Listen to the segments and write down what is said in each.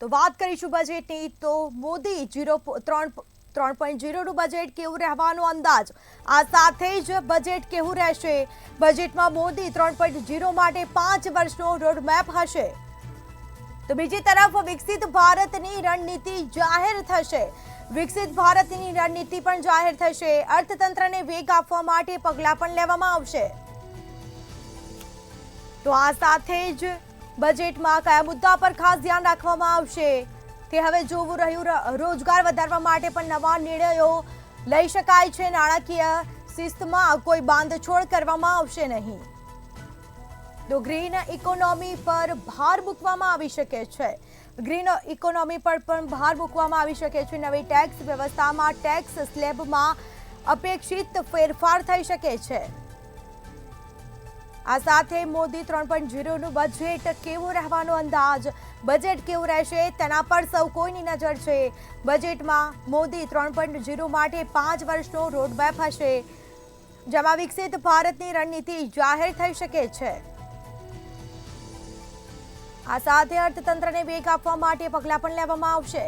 તો વાત કરીશું બજેટની તો મોદી 3.0નું બજેટ કેવું રહેવાનો અંદાજ આ સાથે જ બજેટ કેવું રહેશે બજેટમાં મોદી 3.0 માટે 5 વર્ષનો રોડમેપ હશે તો બીજી તરફ વિકસિત ભારતની રણનીતિ જાહેર થશે વિકસિત ભારતની રણનીતિ પણ જાહેર થશે અર્થતંત્રને વેગ આપવા માટે પગલાં પણ લેવામાં આવશે તો આ સાથે જ બજેટમાં કયા મુદ્દા પર ખાસ ધ્યાન રાખવામાં આવશે તે હવે જોવું રહ્યું રોજગાર વધારવા માટે પણ નવા નિર્ણયો લઈ શકાય છે નાણાકીય શિસ્તમાં કોઈ બાંધછોડ કરવામાં આવશે નહીં તો ગ્રીન ઇકોનોમી પર ભાર મૂકવામાં આવી શકે છે ગ્રીન ઇકોનોમી પર પણ ભાર મૂકવામાં આવી શકે છે નવી ટેક્સ વ્યવસ્થામાં ટેક્સ સ્લેબમાં અપેક્ષિત ફેરફાર થઈ શકે છે આ સાથે મોદી 3.0નું બજેટ કેવું રહેવાનો અંદાજ બજેટ કેવું રહેશે તેના પર સૌ કોઈની નજર છે બજેટમાં મોદી 3.0 માટે 5 વર્ષનો રોડમેપ હશે જેમાં વિકસિત ભારતની રણનીતિ જાહેર થઈ શકે છે આ સાથે અર્થતંત્રને વેગ આપવા માટે પગલાં પણ લેવામાં આવશે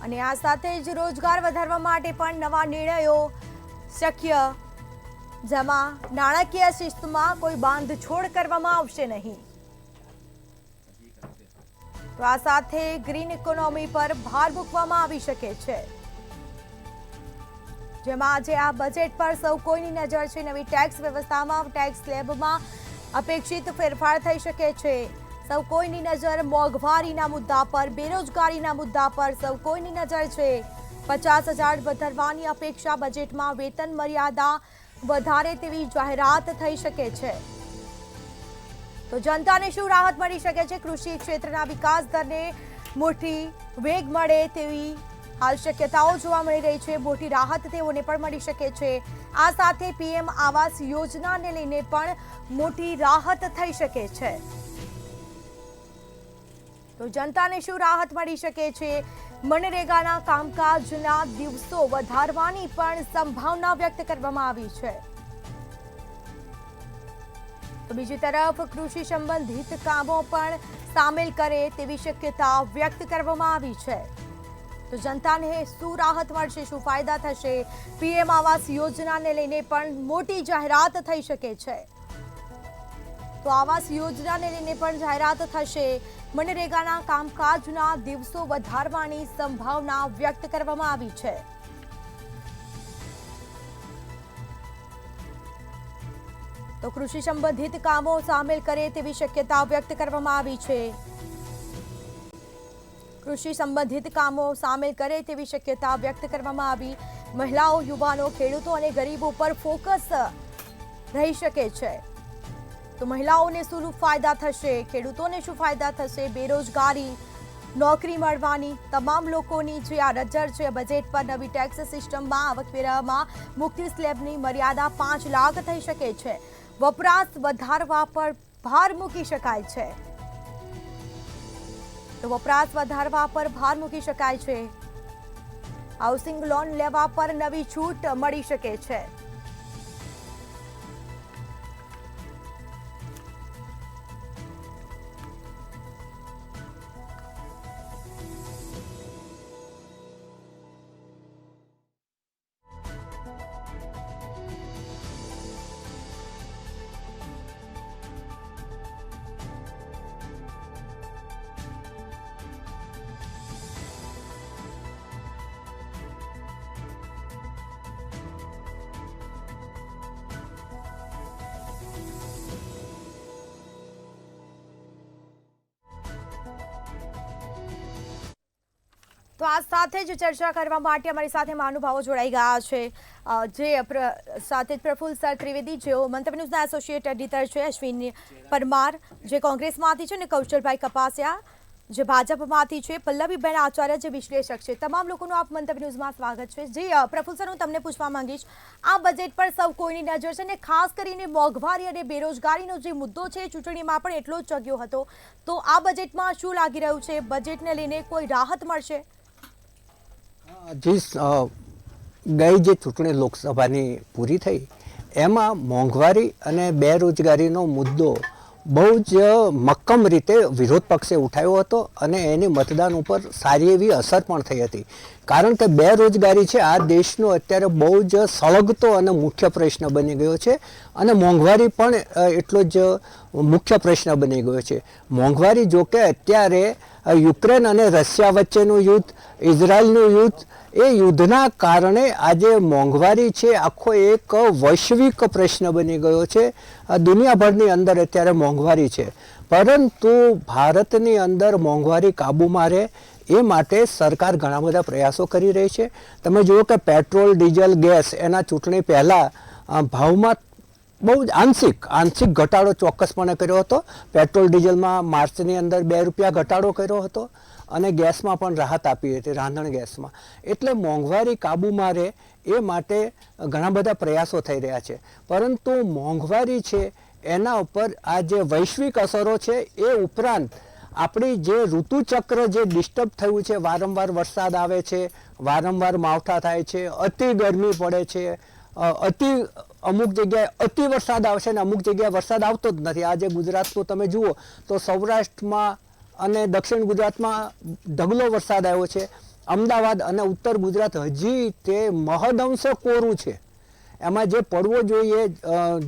અને આ સાથે જ રોજગાર વધારવા માટે પણ નવા નિર્ણયો શક્ય જેમાં નાણાકીય શિસ્તમાં કોઈ બાંધછોડ કરવામાં આવશે નહીં તો આ સાથે ગ્રીન ઇકોનોમી પર ભાર મૂકવામાં આવી શકે છે જેમાં આજે આ બજેટ પર સૌ કોઈની નજર છે નવી ટેક્સ વ્યવસ્થામાં ટેક્સ સ્લેબમાં અપેક્ષિત ફેરફાર થઈ શકે છે સૌ કોઈની નજર મોંઘવારીના મુદ્દા પર બેરોજગારીના મુદ્દા પર સૌ કોઈની નજર છે 50,000 વધારવાની અપેક્ષા બજેટમાં વેતન મર્યાદા વધારે તેવી જાહેરાત થઈ શકે છે તો જનતાને શું રાહત મળી શકે છે કૃષિ ક્ષેત્રના વિકાસ દરને મોટી વેગ મળે તેવી હાલ શક્યતાઓ જોવા મળી રહી છે મોટી રાહત તેઓને પણ મળી શકે છે આ સાથે પીએમ આવાસ યોજનાને લઈને પણ મોટી રાહત થઈ શકે છે તો જનતાને શું રાહત મળી શકે છે મનરેગાના કામકાજના દિવસો વધારવાની પણ સંભાવના વ્યક્ત કરવામાં આવી છે તો બીજી તરફ કૃષિ સંબંધિત કામો પણ સામેલ કરે તેવી શક્યતા વ્યક્ત કરવામાં આવી છે તો જનતાને શું રાહત મળશે શું ફાયદા થશે પીએમ આવાસ યોજનાને લઈને પણ મોટી જાહેરાત થઈ શકે છે તો આવાસ યોજનાને લઈને પણ જાહેરાત થશે મનરેગાના કામકાજના દિવસો વધારવાની સંભાવના વ્યક્ત કરવામાં આવી છે તો કૃષિ સંબંધિત કામો સામેલ કરે તેવી શક્યતા વ્યક્ત કરવામાં આવી છે કૃષિ સંબંધિત કામો સામેલ કરે તેવી શક્યતા વ્યક્ત કરવામાં આવી મહિલાઓ યુવાનો ખેડૂતો અને ગરીબો પર ફોકસ રહી શકે છે તો મહિલાઓને શું ફાયદા થશે ખેડૂતોને શું ફાયદા થશે બેરોજગારી નોકરી મળવાની તમામ લોકોની જે આ નજર છે બજેટ પર નવી ટેક્સ સિસ્ટમમાં આવકવેરામાં મુક્તિ સ્લેબની મર્યાદા 5 લાખ થઈ શકે છે વપરાશ વધારવા પર ભાર મૂકી શકાય છે તો વપરાશ વધારવા પર ભાર મૂકી શકાય છે હાઉસિંગ લોન લેવા પર નવી છૂટ મળી શકે છે તો આ સાથે જ ચર્ચા કરવા માટે અમારી સાથે મહાનુભાવો જોડાઈ ગયા છે જે સાથે પ્રફુલ્લ સર ત્રિવેદી જેઓ મંતવ્ય ન્યૂઝના એસોસિએટ એડિટર છે અશ્વિન પરમાર જે કોંગ્રેસમાંથી છે અને કૌશલભાઈ કપાસિયા જે ભાજપમાંથી છે પલ્લવીબેન આચાર્ય જે વિશ્લેષક છે તમામ લોકોનું આપ મંતવ્ય ન્યૂઝમાં સ્વાગત છે જે પ્રફુલ્લ સર હું તમને પૂછવા માંગીશ આ બજેટ પર સૌ કોઈની નજર છે અને ખાસ કરીને મોંઘવારી અને બેરોજગારીનો જે મુદ્દો છે ચૂંટણીમાં પણ એટલો જ જગ્યો હતો તો આ બજેટમાં શું લાગી રહ્યું છે બજેટને લઈને કોઈ રાહત મળશે ગઈ જે ચૂંટણી લોકસભાની પૂરી થઈ એમાં મોંઘવારી અને બેરોજગારીનો મુદ્દો બહુ જ મક્કમ રીતે વિરોધ પક્ષે ઉઠાવ્યો હતો અને એની મતદાન ઉપર સારી એવી અસર પણ થઈ હતી. કારણ કે બેરોજગારી છે આ દેશનો અત્યારે બહુ જ સળગતો અને મુખ્ય પ્રશ્ન બની ગયો છે અને મોંઘવારી પણ એટલો જ મુખ્ય પ્રશ્ન બની ગયો છે. મોંઘવારી જોકે અત્યારે યુક્રેન અને રશિયા વચ્ચેનું યુદ્ધ, ઇઝરાયલનું યુદ્ધ, એ યુદ્ધના કારણે આજે મોંઘવારી છે આખો એક વૈશ્વિક પ્રશ્ન બની ગયો છે. દુનિયાભરની અંદર અત્યારે મોંઘવારી છે, પરંતુ ભારતની અંદર મોંઘવારી કાબૂમાં રહે એ માટે સરકાર ઘણા બધા પ્રયાસો કરી રહી છે. તમે જુઓ કે પેટ્રોલ, ડીઝલ, ગેસ એના ચૂંટણી પહેલાં ભાવમાં બહુ જ આંશિક ઘટાડો ચોક્કસપણે કર્યો હતો. પેટ્રોલ ડીઝલમાં માર્ચની અંદર 2 રૂપિયા ઘટાડો કર્યો હતો અને ગેસમાં પણ રાહત આપી હતી, રાંધણ ગેસમાં. એટલે મોંઘવારી કાબૂમાં રહે એ માટે ઘણા બધા પ્રયાસો થઈ રહ્યા છે. પરંતુ મોંઘવારી છે એના ઉપર આ જે વૈશ્વિક અસરો છે એ ઉપરાંત આપણી જે ઋતુચક્ર જે ડિસ્ટર્બ થયું છે, વારંવાર વરસાદ આવે છે, વારંવાર માવઠા થાય છે, અતિ ગરમી પડે છે, અમુક જગ્યાએ અતિ વરસાદ આવશે ને અમુક જગ્યાએ વરસાદ આવતો જ નથી. આજે ગુજરાતનું તમે જુઓ તો સૌરાષ્ટ્રમાં અને દક્ષિણ ગુજરાતમાં ઢગલો વરસાદ આવ્યો છે. અમદાવાદ અને ઉત્તર ગુજરાત હજી તે મહદઅંશે કોરું છે. એમાં જે પડવો જોઈએ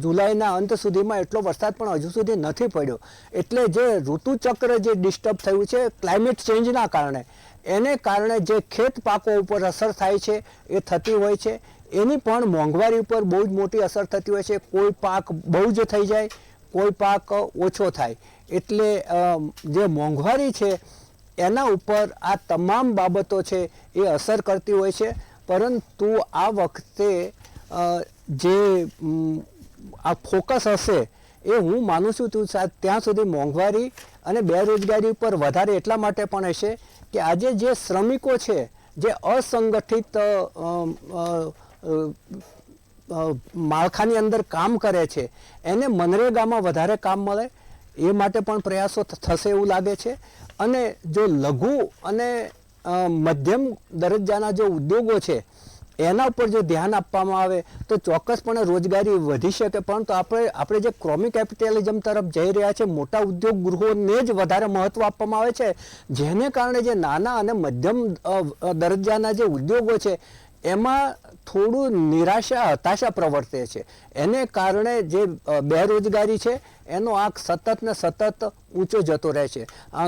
જુલાઈના અંત સુધીમાં એટલો વરસાદ પણ હજુ સુધી નથી પડ્યો. એટલે જે ઋતુચક્ર જે ડિસ્ટર્બ થયું છે ક્લાઇમેટ ચેન્જના કારણે, એને કારણે જે ખેત પાકો ઉપર અસર થાય છે એ થતી હોય છે. એની પણ મોંઘવારી ઉપર બહુ જ મોટી અસર થતી હોય છે. કોઈ પાક બહુ જ થઈ જાય, કોઈ પાક ઓછો થાય. એટલે જે મોંઘવારી છે એના ઉપર આ તમામ બાબતો છે એ અસર કરતી હોય છે. પરંતુ આ વખતે જે આ ફોકસ હશે એ હું માનું છું ત્યાં સુધી મોંઘવારી અને બેરોજગારી ઉપર વધારે એટલા માટે પણ હશે કે આજે જે શ્રમિકો છે, જે અસંગઠિત માળખાની અંદર કામ કરે છે, એને મનરેગામાં વધારે કામ મળે એ માટે પણ પ્રયાસો થશે એવું લાગે છે. અને જો લઘુ અને મધ્યમ દરજ્જાના જે ઉદ્યોગો છે એના ઉપર જો ધ્યાન આપવામાં આવે તો ચોક્કસપણે રોજગારી વધી શકે. પરંતુ આપણે જે ક્રોમી કેપિટલિઝમ તરફ જઈ રહ્યા છે, મોટા ઉદ્યોગ ગૃહોને જ વધારે મહત્વ આપવામાં આવે છે, જેને કારણે જે નાના અને મધ્યમ દરજ્જાના જે ઉદ્યોગો છે એમાં થોડું નિરાશા, હતાશા પ્રવર્તે છે. એને કારણે જે બેરોજગારી છે એનો આંક સતત ને સતત ઊંચો જતો રહે છે.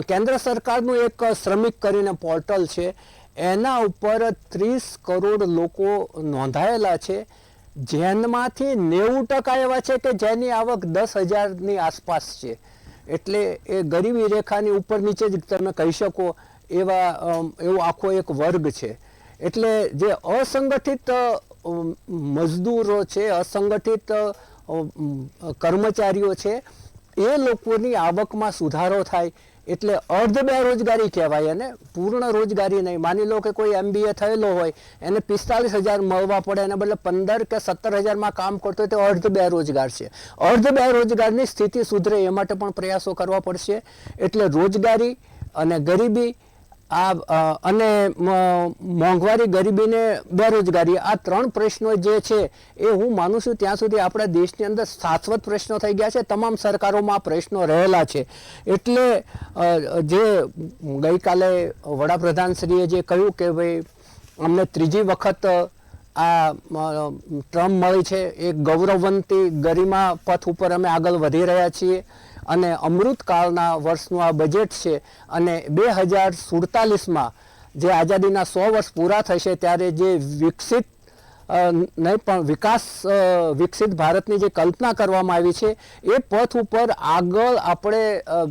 કેન્દ્ર સરકારનું એક શ્રમિક કરીને પોર્ટલ છે, એના ઉપર 30 કરોડ લોકો નોંધાયેલા છે, જેમાંથી 90% એવા છે કે જેની આવક 10,000ની આસપાસ છે. એટલે એ ગરીબી રેખાની ઉપર નીચે જ તમે કહી શકો એવો આખો એક વર્ગ છે. એટલે જે અસંગઠિત મજદૂરો છે, અસંગઠિત કર્મચારીઓ છે, એ લોકોની આવકમાં સુધારો થાય એટલે અર્ધ બેરોજગારી કહેવાય. અને પૂર્ણ રોજગારી નહીં. માની લો કે કોઈ MBA થયેલો હોય, એને 45,000 મળવા પડે, એને બદલે 15 કે 17,000માં કામ કરતો હોય તો અર્ધ બેરોજગાર છે. અર્ધ બેરોજગારની સ્થિતિ સુધરે એ માટે પણ પ્રયાસો કરવા પડશે. એટલે રોજગારી અને ગરીબી અને મોંઘવારી, ગરીબી ને બેરોજગારી, આ 3 પ્રશ્નો જે છે એ હું માનું છું ત્યાં સુધી આપણા દેશની અંદર શાશ્વત પ્રશ્નો થઈ ગયા છે. તમામ સરકારોમાં આ પ્રશ્નો રહેલા છે. એટલે જે ગઈકાલે વડાપ્રધાનશ્રીએ જે કહ્યું કે ભાઈ અમને 3જી વખત આ ટર્મ મળી છે, એક ગૌરવવંતી ગરિમા પથ ઉપર અમે આગળ વધી રહ્યા છીએ અને અમૃતકાળના વર્ષનું આ બજેટ છે. અને 2047માં જે આઝાદીના 100 વર્ષ પૂરા થશે ત્યારે જે નહીં પણ વિકસિત ભારતની જે કલ્પના કરવામાં આવી છે એ પથ ઉપર આગળ આપણે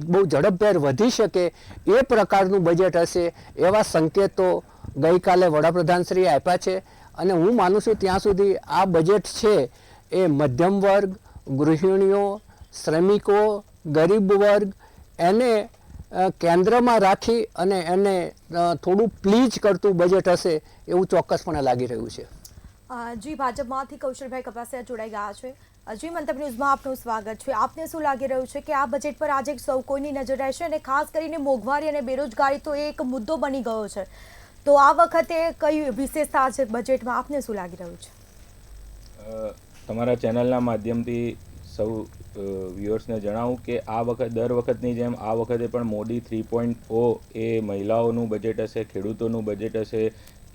બહુ ઝડપભેર વધી શકે એ પ્રકારનું બજેટ હશે એવા સંકેતો ગઈકાલે વડાપ્રધાનશ્રીએ આપ્યા છે. અને હું માનું છું ત્યાં સુધી આ બજેટ છે એ મધ્યમ વર્ગ, ગૃહિણીઓ, શ્રમિકો, ગરીબ વર્ગ એને કેન્દ્રમાં રાખી અને એને થોડું પ્લીઝ કરતું બજેટ હશે એવું ચોક્કસપણે લાગી રહ્યું છે. જી, ભાજપમાંથી કૌશલભાઈ કપાસિયા જોડાઈ ગયા છે. જી, મંતવ્ય ન્યૂઝમાં આપનું સ્વાગત છે. આપને શું લાગી રહ્યું છે કે આ બજેટ પર આજે સૌ કોઈની નજર રહેશે અને ખાસ કરીને મોંઘવારી અને બેરોજગારી તો એક મુદ્દો બની ગયો છે, તો આ વખતે કઈ વિશેષતા છે બજેટમાં, આપને શું લાગી રહ્યું છે? તમારા ચેનલના માધ્યમથી સૌ વ્યુઅર્સને જણાવું કે દર વખતની જેમ આ વખતે પણ મોદી 3.0 એ મહિલાઓનું બજેટ હશે, ખેડૂતોનું બજેટ હશે,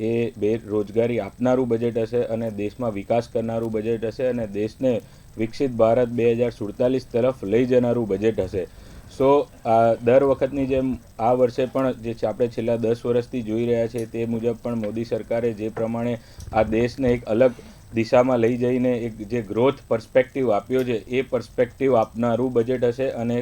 એ બેરોજગારી આપનારું બજેટ હશે અને દેશમાં વિકાસ કરનારું બજેટ હશે અને દેશને વિકસિત ભારત 2047 તરફ લઈ જનારું બજેટ હશે. સો દર વખતની જેમ આ વર્ષે પણ જે આપણે છેલ્લા 10 વર્ષથી જોઈ રહ્યા છીએ તે મુજબ પણ મોદી સરકારે જે પ્રમાણે આ દેશને એક અલગ દિશામાં લઈ જઈને એક જે ગ્રોથ પર્સપેક્ટિવ આપ્યો છે એ પર્સપેક્ટિવ આપનારું બજેટ હશે અને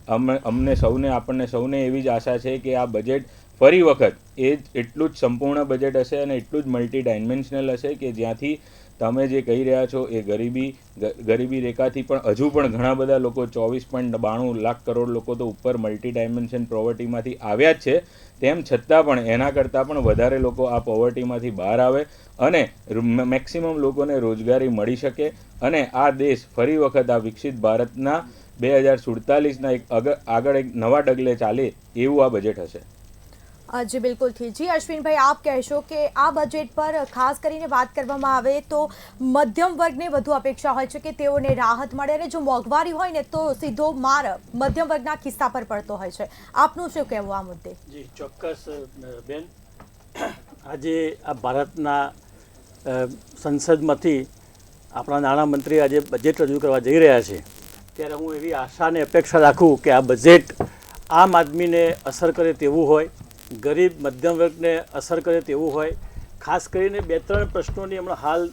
આપણને સૌને એવી જ આશા છે કે આ બજેટ ફરી વખત એ જ એટલું જ સંપૂર્ણ બજેટ હશે અને એટલું જ મલ્ટી ડાયમેન્શનલ હશે કે જ્યાંથી તમે જે કહી રહ્યા છો એ ગરીબી રેખાથી પણ હજુ પણ ઘણા બધા લોકો 24.92 લાખ કરોડ લોકો તો ઉપર મલ્ટી ડાયમેન્શન પોવર્ટીમાંથી આવ્યા જ છે. તેમ છતાં પણ એના કરતાં પણ વધારે લોકો આ પોવર્ટીમાંથી બહાર આવે અને મેક્સિમમ લોકોને રોજગારી મળી શકે અને આ દેશ ફરી વખત આ વિકસિત ભારતના 2047ના આગળ એક નવા ડગલે ચાલે એવું આ બજેટ હશે. જી બિલકુલથી. જી અશ્વિનભાઈ, આપ કહેશો કે આ બજેટ પર ખાસ કરીને વાત કરવામાં આવે તો મધ્યમ વર્ગને વધુ અપેક્ષા હોય છે કે તેઓને રાહત મળે અને જો મોંઘવારી હોય ને તો સીધો માર મધ્યમ વર્ગના ખિસ્સા પર પડતો હોય છે. આપનું શું કહેવું આ મુદ્દે? જી ચોક્કસ બેન, આજે આ ભારતના સંસદમાંથી આપણા નાણામંત્રી આજે બજેટ રજૂ કરવા જઈ રહ્યા છે ત્યારે હું એવી આશા અને અપેક્ષા રાખું કે આ બજેટ આમ આદમીને અસર કરે તેવું હોય, ગરીબ મધ્યમ વર્ગને અસર કરે તેવું હોય. ખાસ કરીને 2-3 પ્રશ્નોની હમણાં હાલ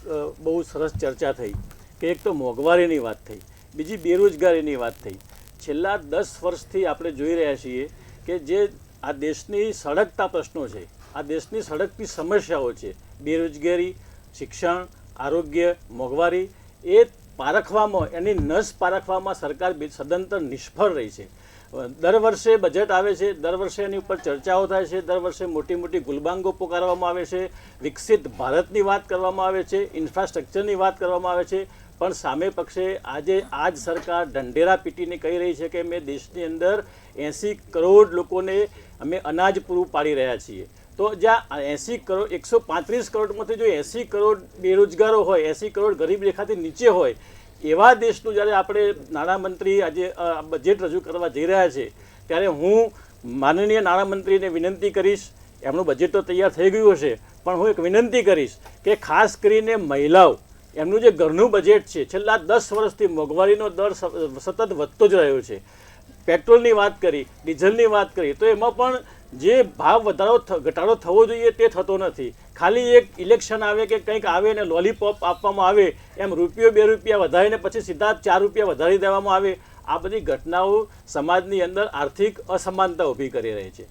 બહુ સરસ ચર્ચા થઈ કે એક તો મોંઘવારીની વાત થઈ, બીજી બેરોજગારીની વાત થઈ. છેલ્લા 10 વર્ષથી આપણે જોઈ રહ્યા છીએ કે જે આ દેશની સળગતા પ્રશ્નો છે, આ દેશની સળગતી સમસ્યાઓ છે, બેરોજગારી, શિક્ષણ, આરોગ્ય, મોંઘવારી, એ પારખવામાં, એની નસ પારખવામાં સરકાર સદંતર નિષ્ફળ રહી છે. દર વર્ષે બજેટ આવે છે, દર વર્ષે એની ઉપર ચર્ચાઓ થાય છે, દર વર્ષે મોટી મોટી ગુલબાંગો પોકારવામાં આવે છે, વિકસિત ભારતની વાત કરવામાં આવે છે, ઇન્ફ્રાસ્ટ્રક્ચરની વાત કરવામાં આવે છે, પણ સામે પક્ષે આજે આ જ સરકાર ઢંઢેરા પીટીને કહી રહી છે કે અમે દેશની અંદર 80 કરોડ લોકોને અમે અનાજ પૂરું પાડી રહ્યા છીએ. તો જ્યાં 80 કરોડ 135 કરોડમાંથી જો 80 કરોડ બેરોજગારો હોય, 80 કરોડ ગરીબ રેખાથી નીચે હોય, એવા દેશનું જ્યારે આપણે નાણામંત્રી આજે બજેટ રજૂ કરવા જઈ રહ્યા છે ત્યારે હું માનનીય નાણામંત્રીને વિનંતી કરીશ, એમનું બજેટ તો તૈયાર થઈ ગયું હશે, પણ હું એક વિનંતી કરીશ કે ખાસ કરીને મહિલાઓ, એમનું જે ઘરનું બજેટ છે, છેલ્લા 10 વર્ષથી મોંઘવારીનો દર સતત વધતો જ રહ્યો છે. પેટ્રોલની વાત કરી, ડીઝલની વાત કરી, તો એમાં પણ જે ભાવ ઘટાડો થવો જોઈએ તે થતો નથી. ખાલી એક ઇલેક્શન આવે કે કંઈક આવે ને લોલીપોપ આપવામાં આવે એમ રૂપિયો 2 રૂપિયા વધારીને પછી સીધા 4 રૂપિયા વધારી દેવામાં આવે. આ બધી ઘટનાઓ સમાજની અંદર આર્થિક અસમાનતા ઊભી કરી રહી છે.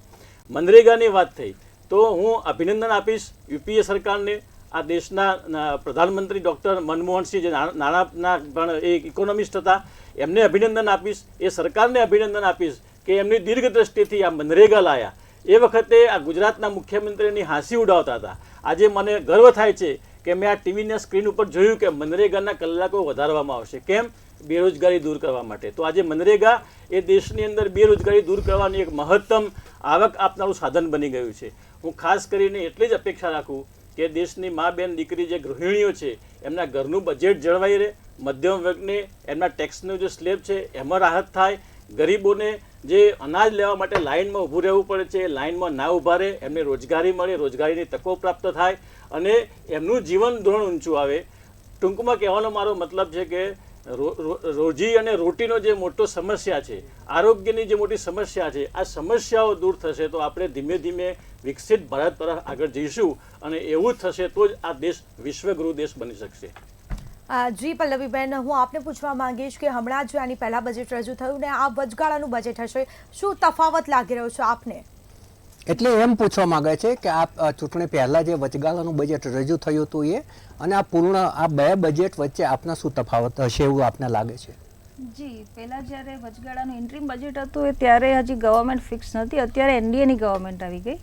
મનરેગાની વાત થઈ તો હું અભિનંદન આપીશ યુપીએ સરકારને, આ દેશના પ્રધાનમંત્રી ડૉક્ટર મનમોહનસિંહ જે નાણાંના પણ એક ઇકોનોમિસ્ટ હતા, એમને અભિનંદન આપીશ, એ સરકારને અભિનંદન આપીશ કે એમની દીર્ઘ દ્રષ્ટિથી આ મનરેગા લાયા. એ વખતે આ ગુજરાતના મુખ્યમંત્રીની હાંસી ઉડાવતા હતા. આજે મને ગર્વ થાય છે કે મેં આ ટીવીના સ્ક્રીન ઉપર જોયું કે મનરેગાના કલાકો વધારવામાં આવશે. કેમ? બેરોજગારી દૂર કરવા માટે. તો આજે મનરેગા એ દેશની અંદર બેરોજગારી દૂર કરવાની એક મહત્તમ આવક આપનારું સાધન બની ગયું છે. હું ખાસ કરીને એટલી જ અપેક્ષા રાખું કે દેશની મા બેન દીકરી જે ગૃહિણીઓ છે એમના ઘરનું બજેટ જળવાઈ રહે, મધ્યમ વર્ગને એમના ટેક્સનો જે સ્લેબ છે એમાં રાહત થાય, ગરીબોને જે અનાજ લેવા માટે લાઇનમાં ઊભું રહેવું પડે છે એ લાઇનમાં ના ઊભા રહે, એમને રોજગારી મળે, રોજગારીની તકો પ્રાપ્ત થાય અને એમનું જીવન ધોરણ ઊંચું આવે. ટૂંકમાં કહેવાનો મારો મતલબ છે કે રોજી અને રોટીનો જે મોટો સમસ્યા છે, આરોગ્યની જે મોટી સમસ્યા છે, આ સમસ્યાઓ દૂર થશે તો આપણે ધીમે ધીમે વિકસિત ભારત તરફ આગળ જઈશું અને એવું જ થશે તો જ આ દેશ વિશ્વગુરુ દેશ બની શકશે. જી પલ્લવીબેન, હું આપને પૂછવા માંગીશ કે હમણાં જ આની પહેલા બજેટ રજૂ થયું ને આ વચગાળાનું બજેટ હશે, શું તફાવત લાગી રહ્યો છે આપને? એટલે એમ પૂછવા માંગે છે કે આ ચૂંટણી પહેલાં જે વચગાળાનું બજેટ રજૂ થયું હતું એ અને આ બે બજેટ વચ્ચે આપના શું તફાવત હશે એવું આપને લાગે છે? જી, પહેલાં જ્યારે વચગાળાનું ઇન્ટ્રીમ બજેટ હતું ત્યારે હજી ગવર્મેન્ટ ફિક્સ નથી, અત્યારે એનડીએની ગવર્મેન્ટ આવી ગઈ.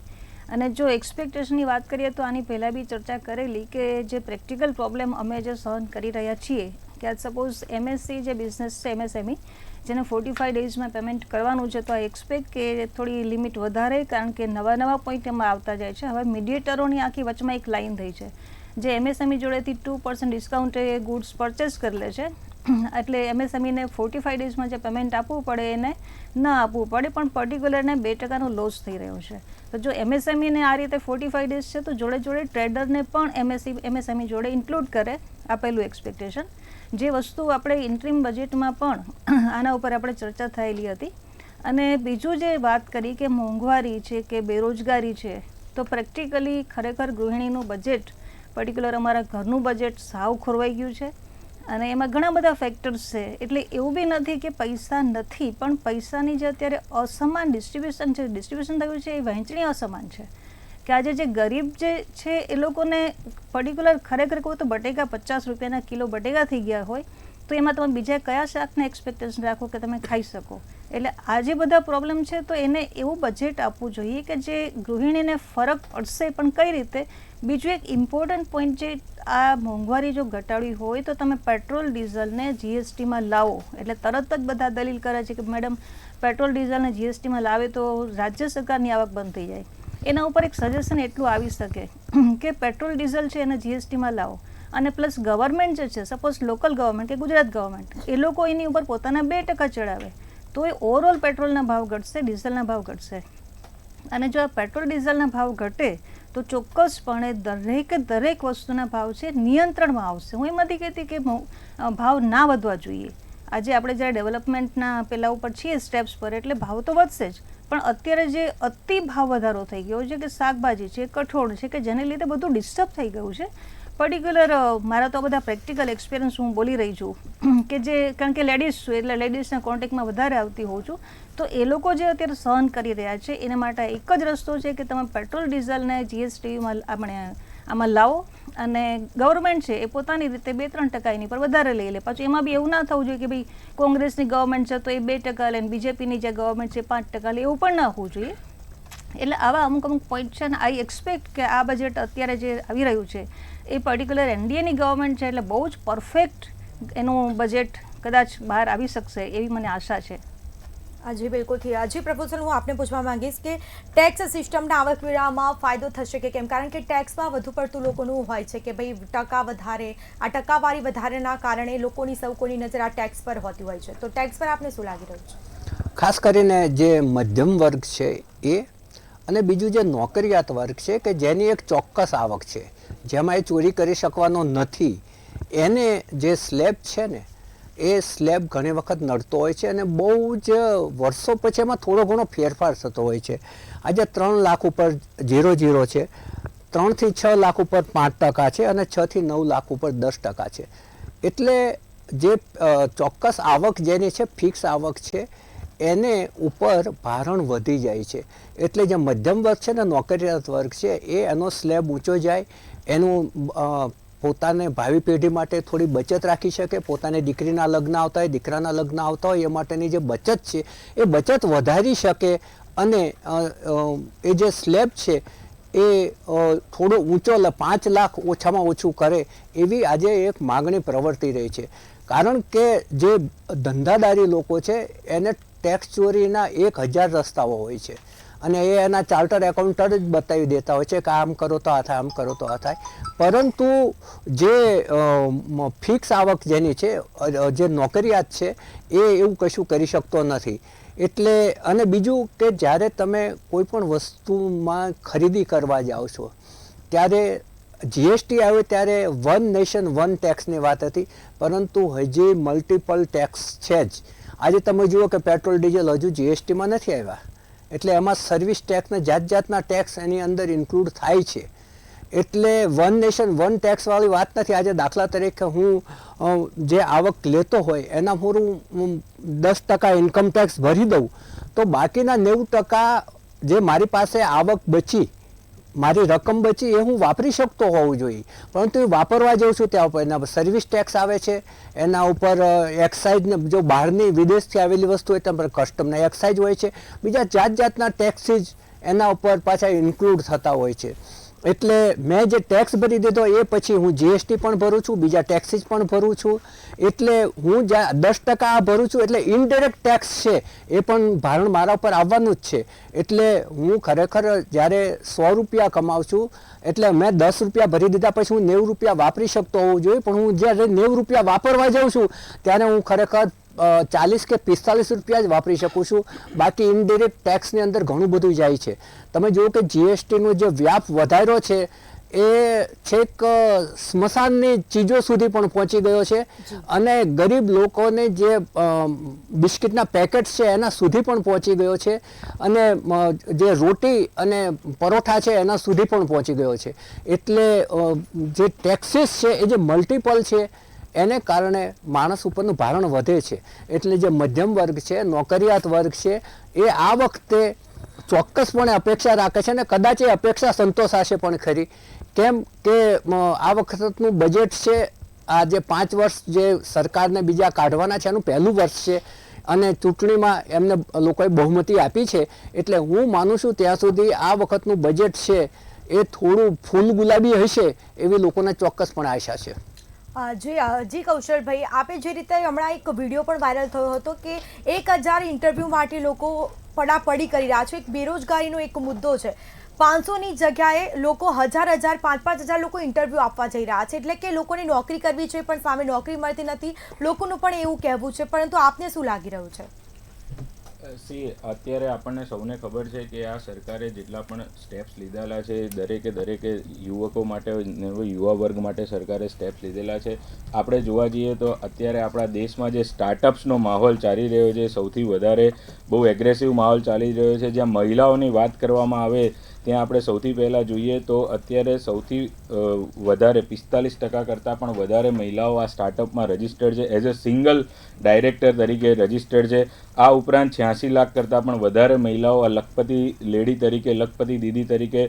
અને જો એક્સપેક્ટેશનની વાત કરીએ તો આની પહેલાં બી ચર્ચા કરેલી કે જે પ્રેક્ટિકલ પ્રોબ્લેમ અમે જે સહન કરી રહ્યા છીએ કે આજ સપોઝ એમએસસી જે બિઝનેસ છે એમએસએમઈ જેને 45 ડેઝમાં પેમેન્ટ કરવાનું છે તો આ એક્સપેક્ટ કે થોડી લિમિટ વધારે, કારણ કે નવા પોઈન્ટ એમાં આવતા જાય છે. હવે મીડિયેટરોની આખી વચમાં એક લાઇન થઈ છે જે એમએસએમઈ જોડેથી 2% ડિસ્કાઉન્ટ એ ગુડ્સ પરચેસ કરી લે છે એટલે એમએસએમઈને 45 ડેઝમાં જે પેમેન્ટ આપવું પડે એને ન આપવું પડે, પણ પર્ટિક્યુલરને 2% લોસ થઈ રહ્યો છે. તો જો એમએસએમઈને આ રીતે 45 ડેઝ છે તો જોડે જોડે ટ્રેડરને પણ એમએસએમઈ જોડે ઇન્ક્લુડ કરે આપેલું એક્સપેક્ટેશન, જે વસ્તુ આપણે ઇન્ટ્રીમ બજેટમાં પણ આના ઉપર આપણે ચર્ચા થયેલી હતી. અને બીજું જે વાત કરી કે મોંઘવારી છે કે બેરોજગારી છે, તો પ્રેક્ટિકલી ખરેખર ગૃહિણીનું બજેટ, પર્ટિક્યુલર અમારા ઘરનું બજેટ સાવ ખોરવાઈ ગયું છે. અને એમાં ઘણા બધા ફેક્ટર્સ છે. એટલે એવું બી નથી કે પૈસા નથી, પણ પૈસાની જે અત્યારે અસમાન ડિસ્ટ્રીબ્યુશન થયું છે, એ વહેંચણી અસમાન છે. કે આજે જે ગરીબ જે છે એ લોકોને પર્ટિક્યુલર ખરેખર કહું તો બટેકા 50 રૂપિયાના કિલો બટેકા થઈ ગયા હોય, તો એમાં તમે બીજા કયા શાકને એક્સપેક્ટેશન રાખો કે તમે ખાઈ શકો. એટલે આ જે બધા પ્રોબ્લેમ છે, તો એને એવું બજેટ આપવું જોઈએ કે જે ગૃહિણીને ફરક પડશે, પણ કઈ રીતે. બીજું એક ઇમ્પોર્ટન્ટ પોઈન્ટ, જે આ મોંઘવારી જો ઘટાડવી હોય તો તમે પેટ્રોલ ડીઝલને જીએસટીમાં લાવો. એટલે તરત જ બધા દલીલ કરે છે કે મેડમ પેટ્રોલ ડીઝલને જીએસટીમાં લાવે તો રાજ્ય સરકારની આવક બંધ થઈ જાય. એના ઉપર એક સજેશન એટલું આવી શકે કે પેટ્રોલ ડીઝલ છે એને જીએસટીમાં લાવો, અને પ્લસ ગવર્મેન્ટ જે છે, સપોઝ લોકલ ગવર્મેન્ટ કે ગુજરાત ગવર્મેન્ટ, એ લોકો એની ઉપર પોતાના 2% ચડાવે, તો એ ઓવરઓલ પેટ્રોલના ભાવ ઘટશે, ડીઝલના ભાવ ઘટશે. અને જો આ પેટ્રોલ ડીઝલના ભાવ ઘટે તો ચોક્કસપણે દરેક વસ્તુના ભાવ છે નિયંત્રણમાં આવશે. હું એમ નથી કહેતી કે ભાવ ના વધવા જોઈએ. આજે આપણે જ્યારે ડેવલપમેન્ટના પેલા ઉપર છીએ સ્ટેપ્સ પર, એટલે ભાવ તો વધશે જ, પણ અત્યારે જે અતિ ભાવ વધારો થઈ ગયો છે, કે શાકભાજી છે, કઠોળ છે, કે જેને લીધે બધું ડિસ્ટર્બ થઈ ગયું છે. પર્ટિક્યુલર મારા તો બધા પ્રેક્ટિકલ એક્સપિરિયન્સ હું બોલી રહી છું, કે જે કારણ કે લેડીઝ છું એટલે લેડીઝના કોન્ટેક્ટમાં વધારે આવતી હોઉં છું, તો એ લોકો જે અત્યારે સહન કરી રહ્યા છે એના માટે એક જ રસ્તો છે કે તમે પેટ્રોલ ડીઝલને જીએસટીમાં આપણે આમાં લાવો, અને ગવર્મેન્ટ છે એ પોતાની રીતે 2-3% એની પર વધારે લઈ લે. પાછું એમાં બી એવું ના થવું જોઈએ કે ભાઈ કોંગ્રેસની ગવર્મેન્ટ છે તો એ 2% લે, બીજેપીની જે ગવર્મેન્ટ છે 5% લે, એવું પણ ના હોવું જોઈએ. એટલે આવા અમુક પોઈન્ટ છે, અને આઈ એક્સપેક્ટ કે આ બજેટ અત્યારે જે આવી રહ્યું છે એ પર્ટિક્યુલર એનડીએની ગવર્મેન્ટ છે, એટલે બહુ જ પરફેક્ટ એનું બજેટ કદાચ બહાર આવી શકશે એવી મને આશા છે. જી બિલકુલથી. જી પ્રપોઝલ, હું આપને પૂછવા માંગીશ કે ટેક્સ સિસ્ટમના આવકવેરામાં ફાયદો થશે કે કેમ? કારણ કે ટેક્સમાં વધુ પડતું લોકોનું હોય છે કે ભાઈ ટકા વધારે, આ ટકાવારી વધારેના કારણે લોકોની સૌ કોઈની નજર આ ટેક્સ પર હોતી હોય છે. તો ટેક્સ પર આપને શું લાગી રહ્યું છે? ખાસ કરીને જે મધ્યમ વર્ગ છે એ, અને બીજું જે નોકરિયાત વર્ગ છે કે જેની એક ચોક્કસ આવક છે, જેમાં એ ચોરી કરી શકવાનો નથી, એને જે સ્લેબ છે ને એ સ્લેબ ઘણી વખત નડતો હોય છે, અને બહુ જ વર્ષો પછી એમાં થોડો ઘણો ફેરફાર થતો હોય છે. આજે 3 લાખ ઉપર 0.0 છે, 3 થી 6 લાખ ઉપર 5% છે, અને 6 થી 9 લાખ ઉપર 10% છે. એટલે જે ચોક્કસ આવક જેની છે, ફિક્સ આવક છે, એને ઉપર ભારણ વધી જાય છે. એટલે જે મધ્યમ વર્ગ છે ને, નોકરિયાત વર્ગ છે, એ એનો સ્લેબ ઊંચો જાય, એનું પોતાને ભાવિ પેઢી માટે થોડી બચત રાખી શકે, પોતાની દીકરીના લગ્ન આવતા હોય, દીકરાના લગ્ન આવતા હોય, એ માટેની જે બચત છે એ બચત વધારી શકે, અને એ જે સ્લેબ છે એ થોડો ઊંચો 5 લાખ ઓછામાં ઓછું કરે, એવી આજે એક માગણી પ્રવર્તી રહી છે. કારણ કે જે ધંધાદારી લોકો છે એને ટેક્સ ચોરીના 1000 રસ્તાઓ હોય છે, અને એ એના ચાર્ટર્ડ એકાઉન્ટન્ટ જ બતાવી દેતા હોય છે કે આમ કરો તો આ થાય, આમ કરો તો આ થાય. પરંતુ જે ફિક્સ આવક જેની છે, જે નોકરિયાત છે, એ એવું કશું કરી શકતો નથી. એટલે અને બીજું કે જ્યારે તમે કોઈ પણ વસ્તુમાં ખરીદી કરવા જાઓ છો, ત્યારે જીએસટી આવ્યો ત્યારે 1 નેશન 1 ટેક્સની વાત હતી, પરંતુ હજી મલ્ટિપલ ટેક્સ છે જ. આજે તમે જુઓ કે પેટ્રોલ ડીઝલ હજુ જીએસટીમાં નથી આવ્યા, એટલે એમાં સર્વિસ ટેક્સને જાતના ટેક્સ એની અંદર ઇન્ક્લુડ થાય છે. એટલે 1 નેશન 1 ટેક્સવાળી વાત નથી. આજે દાખલા તરીકે હું જે આવક લેતો હોય એના હું 10% ઇન્કમ ટેક્સ ભરી દઉં, તો બાકીના 90% જે મારી પાસે આવક બચી, મારી રકમ બચી, એ હું વાપરી શકતો હોવું જોઈએ. પરંતુ એ વાપરવા જાઉં છું ત્યાં ઉપર એના પર સર્વિસ ટેક્સ આવે છે, એના ઉપર એક્સાઇઝને, જો બહારની વિદેશથી આવેલી વસ્તુ હોય તેના પર કસ્ટમના એક્સાઇઝ હોય છે, બીજા જાતના ટેક્સીસ એના ઉપર પાછા ઇન્ક્લુડ થતા હોય છે. એટલે મેં જે ટેક્સ ભરી દીધો એ પછી હું જીએસટી પણ ભરું છું, બીજા ટેક્સીસ પણ ભરું છું. એટલે હું જ્યાં 10% ભરું છું એટલે ઇનડાયરેક્ટ ટેક્સ છે એ પણ ભારણ મારા ઉપર આવવાનું જ છે. એટલે હું ખરેખર જ્યારે 100 રૂપિયા કમાઉં છું એટલે મેં 10 રૂપિયા ભરી દીધા પછી હું 90 રૂપિયા વાપરી શકતો હોવું જોઈએ, પણ હું જ્યારે 90 રૂપિયા વાપરવા જાઉં છું ત્યારે હું ખરેખર 40 કે 45 રૂપિયા જ વાપરી શકું છું. બાકી ઇનડાયરેક્ટ ટેક્સની અંદર ઘણું બધું જાય છે. તમે જુઓ કે જીએસટીનો જે વ્યાપ વધાર્યો છે એ છેક સ્મશાનની ચીજો સુધી પણ પહોંચી ગયો છે અને ગરીબ લોકોને જે બિસ્કિટના પેકેટ છે એના સુધી પણ પહોંચી ગયો છે અને જે રોટી અને પરોઠા છે એના સુધી પણ પહોંચી ગયો છે. એટલે જે ટેક્સીસ છે એ જે મલ્ટિપલ છે એને કારણે માણસ ઉપરનું ભારણ વધે છે. એટલે જે મધ્યમ વર્ગ છે, નોકરિયાત વર્ગ છે, એ આ વખતે ચોક્કસપણે અપેક્ષા રાખે છે અને કદાચ એ અપેક્ષા સંતોષાશે પણ ખરી. કેમ કે આ વખતનું બજેટ છે, આ જે 5 વર્ષ જે સરકારને બીજા કાઢવાના છે એનું પહેલું વર્ષ છે અને ચૂંટણીમાં એમને લોકોએ બહુમતી આપી છે. એટલે હું માનું છું ત્યાં સુધી આ વખતનું બજેટ છે એ થોડું ફૂલ ગુલાબી હશે એવી લોકોને ચોક્કસપણે આશા છે. જી કૌશલભાઈ, આપે જે રીતે હમણાં એક વિડીયો પણ વાયરલ થયો હતો કે 1000 ઇન્ટરવ્યૂ માટે લોકો પડાપડી કરી રહ્યા છે. એક બેરોજગારીનો એક મુદ્દો છે. 500ની જગ્યાએ લોકો 1000 5,000 લોકો ઇન્ટરવ્યૂ આપવા જઈ રહ્યા છે. એટલે કે લોકોને નોકરી કરવી છે પણ સામે નોકરી મળતી નથી, લોકોનું પણ એવું કહેવું છે. પરંતુ આપને શું લાગી રહ્યું છે? અત્યારે આપણને સૌને ખબર છે કે આ સરકારે જેટલા પણ સ્ટેપ્સ લીધેલા છે દરેકે યુવકો માટે, યુવા વર્ગ માટે સરકારે સ્ટેપ્સ લીધેલા છે. આપણે જોવા જઈએ તો અત્યારે આપણા દેશમાં જે સ્ટાર્ટઅપ્સનો માહોલ ચાલી રહ્યો છે, સૌથી વધારે બહુ એગ્રેસિવ માહોલ ચાલી રહ્યો છે. જ્યાં મહિલાઓની વાત કરવામાં આવે ત્યાં આપણે સૌથી પહેલાં જોઈએ તો અત્યારે સૌથી વધારે 45% કરતાં પણ વધારે મહિલાઓ આ સ્ટાર્ટઅપમાં રજિસ્ટર્ડ છે, એઝ અ સિંગલ ડાયરેક્ટર તરીકે રજિસ્ટર્ડ છે. આ ઉપરાંત 86 લાખ કરતાં પણ વધારે મહિલાઓ આ લખપતિ લેડી તરીકે, લખપતિ દીદી તરીકે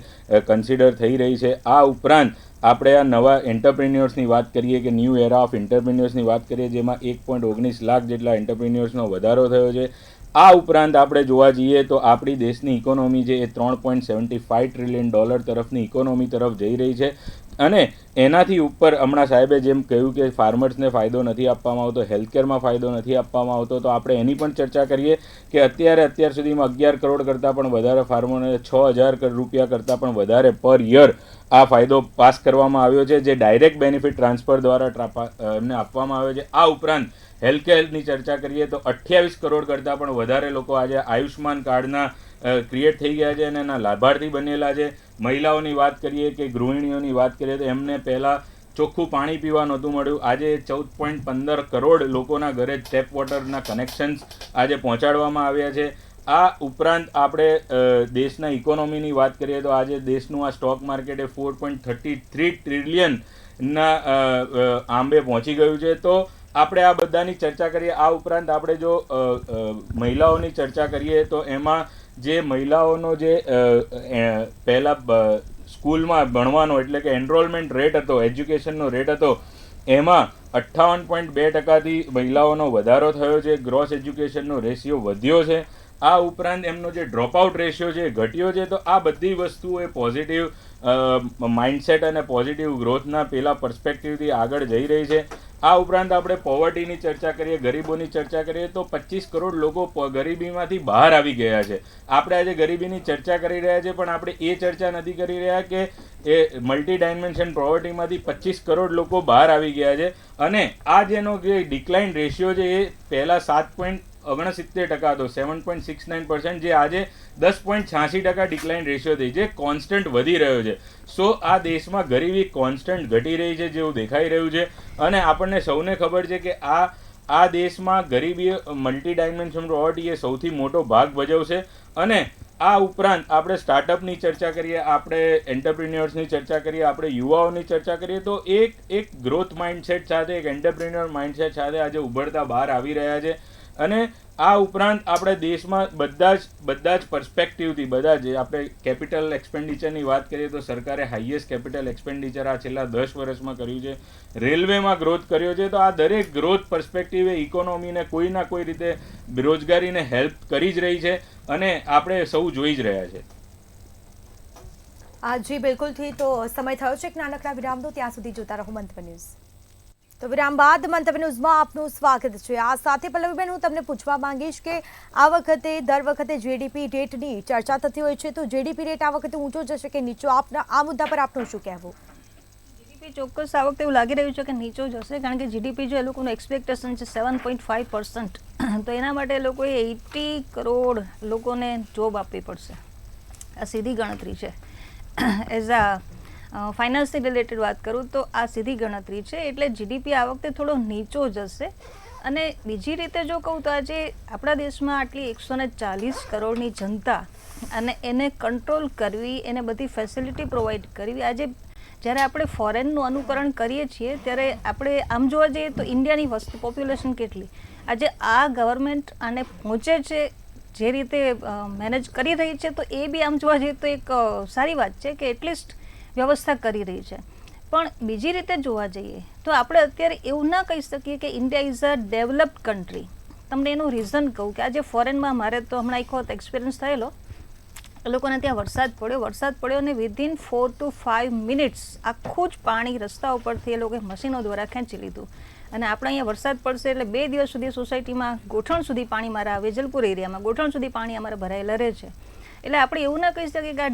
કન્સિડર થઈ રહી છે. આ ઉપરાંત આપણે આ નવા એન્ટરપ્રિન્યોર્સની વાત કરીએ કે ન્યૂ એરા ઓફ એન્ટરપ્રિન્યોર્સની વાત કરીએ જેમાં 1.19 લાખ જેટલા એન્ટરપ્રિન્યોર્સનો વધારો થયો છે. આ ઉપરાંત આપણે જોવા જઈએ તો આપણી દેશની ઇકોનોમી છે એ $3.75 ટ્રિલિયન તરફની ઇકોનોમી તરફ જઈ રહી છે. અને એનાથી ઉપર હમણાં સાહેબે જેમ કહ્યું કે ફાર્મર્સને ફાયદો નથી આપવામાં આવતો, હેલ્થકેરમાં ફાયદો નથી આપવામાં આવતો, તો આપણે એની પણ ચર્ચા કરીએ કે અત્યાર સુધીમાં 11 કરોડ કરતાં પણ વધારે ફાર્મરોને 6,000 રૂપિયા કરતાં પણ વધારે પર યર આ ફાયદો પાસ કરવામાં આવ્યો છે, જે ડાયરેક્ટ બેનિફિટ ટ્રાન્સફર દ્વારા એમને આપવામાં આવ્યો છે. આ ઉપરાંત હેલ્થકેરની ચર્ચા કરીએ તો 28 કરોડ કરતાં પણ વધારે લોકો આજે આયુષ્માન કાર્ડના ક્રિએટ થઈ ગયા છે અને એના લાભાર્થી બનેલા છે. મહિલાઓની વાત કરીએ કે ગૃહિણીઓની વાત કરીએ તો એમને પહેલાં ચોખ્ખું પાણી પીવા નહોતું મળ્યું. આજે 14.15 કરોડ લોકોના ઘરે ટેપ વોટરના કનેક્શન્સ આજે પહોંચાડવામાં આવ્યા છે. આ ઉપરાંત આપણે દેશના ઇકોનોમીની વાત કરીએ તો આજે દેશનું આ સ્ટોક માર્કેટ એ 4.33 ટ્રિલિયનના આંબે પહોંચી ગયું છે. તો આપણે આ બધાની ચર્ચા કરીએ. આ ઉપરાંત આપણે જો મહિલાઓની ચર્ચા કરીએ તો એમાં જે મહિલાઓનો જે પહેલાં સ્કૂલમાં ભણવાનો એટલે કે એનરોલમેન્ટ રેટ હતો, એજ્યુકેશનનો રેટ હતો, એમાં 58.2%થી મહિલાઓનો વધારો થયો છે. ગ્રોસ એજ્યુકેશનનો રેશિયો વધ્યો છે. આ ઉપરાંત એમનો જે ડ્રોપઆઉટ રેશિયો છે ઘટ્યો છે. તો આ બધી વસ્તુઓ એ પોઝિટિવ માઇન્ડસેટ અને પોઝિટિવ ગ્રોથના પેલા પર્સપેક્ટિવથી આગળ જઈ રહી છે. આ ઉપરાંત આપણે પોવર્ટીની ચર્ચા કરીએ, ગરીબોની ચર્ચા કરીએ તો 25 કરોડ લોકો ગરીબીમાંથી બહાર આવી ગયા છે. આપણે આજે ગરીબીની ચર્ચા કરી રહ્યા છીએ પણ આપણે એ ચર્ચા નથી કરી રહ્યા કે એ મલ્ટી ડાયમેન્શન પોવર્ટીમાંથી 25 કરોડ લોકો બહાર આવી ગયા છે. અને આ જેનો જે ડિક્લાઇન રેશિયો છે એ પહેલાં 7.69% હતો, 7.69%, જે આજે 10.86% ડિક્લાઇન રેશિયો થઈ, જે કોન્સ્ટન્ટ વધી રહ્યો છે. સો આ દેશમાં ગરીબી કોન્સ્ટન્ટ ઘટી રહી છે જેવું દેખાઈ રહ્યું છે. અને આપણને સૌને ખબર છે કે આ દેશમાં ગરીબી મલ્ટી ડાયમેન્શન પોવર્ટી એ સૌથી મોટો ભાગ ભજવશે. અને આ ઉપરાંત આપણે સ્ટાર્ટઅપની ચર્ચા કરીએ, આપણે એન્ટરપ્રિન્યોર્સની ચર્ચા કરીએ, આપણે યુવાઓની ચર્ચા કરીએ તો એક ગ્રોથ માઇન્ડસેટ સાથે, એક એન્ટરપ્રિન્યોર માઇન્ડસેટ સાથે આજે ઉભરતા બહાર આવી રહ્યા છે. અને આ ઉપરાંત આપણે દેશમાં બધા જ પર્સપેક્ટિવથી બધા જ આપણે કેપિટલ એક્સપેન્ડિચરની વાત કરીએ તો સરકારે હાઈએસ્ટ કેપિટલ એક્સપેન્ડિચર આ છેલ્લા 10 વર્ષમાં કર્યું છે. રેલવેમાં ગ્રોથ કર્યો છે. તો આ દરેક ગ્રોથ પર્સપેક્ટિવે ઇકોનોમીને કોઈના કોઈ રીતે બેરોજગારીને હેલ્પ કરી જ રહી છે અને આપણે સૌ જોઈ જ રહ્યા છે. જી બિલકુલથી તો સમય થયો છે એક નાનકડા વિરામનો, ત્યાં સુધી જોતા રહો મંતવ્ય ન્યૂઝ. તો વિરામ બાદ મંતવ્ય ન્યૂઝમાં આપનું સ્વાગત છે. આ સાથે પલ્લવીબેન હું તમને પૂછવા માંગીશ કે આ વખતે દર વખતે જીડીપી રેટની ચર્ચા થતી હોય છે, તો જીડીપી રેટ આ વખતે ઊંચો જશે કે નીચો? આપના આ મુદ્દા પર આપનું શું કહેવું? જીડીપી ચોક્કસ આ વખતે એવું લાગી રહ્યું છે કે નીચો જશે, કારણ કે જીડીપી જો એ લોકોનું એક્સપેક્ટેશન છે 7.5%, તો એના માટે એ લોકોએ 80 કરોડ લોકોને જોબ આપવી પડશે. આ સીધી ગણતરી છે. એઝ આ ફાઇનાન્સની રિલેટેડ વાત કરું તો આ સીધી ગણતરી છે, એટલે જીડીપી આ વખતે થોડો નીચો જશે. અને બીજી રીતે જો કહું તો આજે આપણા દેશમાં આટલી 140 કરોડની જનતા અને એને કંટ્રોલ કરવી, એને બધી ફેસિલિટી પ્રોવાઈડ કરવી, આજે જ્યારે આપણે ફોરેનનું અનુકરણ કરીએ છીએ ત્યારે આપણે આમ જોવા જઈએ તો ઇન્ડિયાની વસ્તી પોપ્યુલેશન કેટલી, આજે આ ગવર્મેન્ટ આને પહોંચે છે જે રીતે મેનેજ કરી રહી છે, તો એ બી આમ જોવા જઈએ તો એક સારી વાત છે કે એટલીસ્ટ વ્યવસ્થા કરી રહી છે. પણ બીજી રીતે જોવા જઈએ તો આપણે અત્યારે એવું ના કહી શકીએ કે India is a developed country. તમને એનું રીઝન કહું કે આજે ફોરેનમાં મારે તો હમણાં એક વખત એક્સપિરિયન્સ થયેલો, એ લોકોને ત્યાં વરસાદ પડ્યો અને વિધિન 4 to 5 મિનિટ્સ આખું જ પાણી રસ્તા ઉપરથી એ લોકોએ મશીનો દ્વારા ખેંચી લીધું. અને આપણે અહીંયા વરસાદ પડશે એટલે 2 દિવસ સુધી સોસાયટીમાં ગોઠણ સુધી પાણી, મારા વેજલપુર એરિયામાં ગોઠણ સુધી પાણી અમારે ભરાયેલા રહે છે. એટલે આપણે એવું ના કહી શકીએ કે આ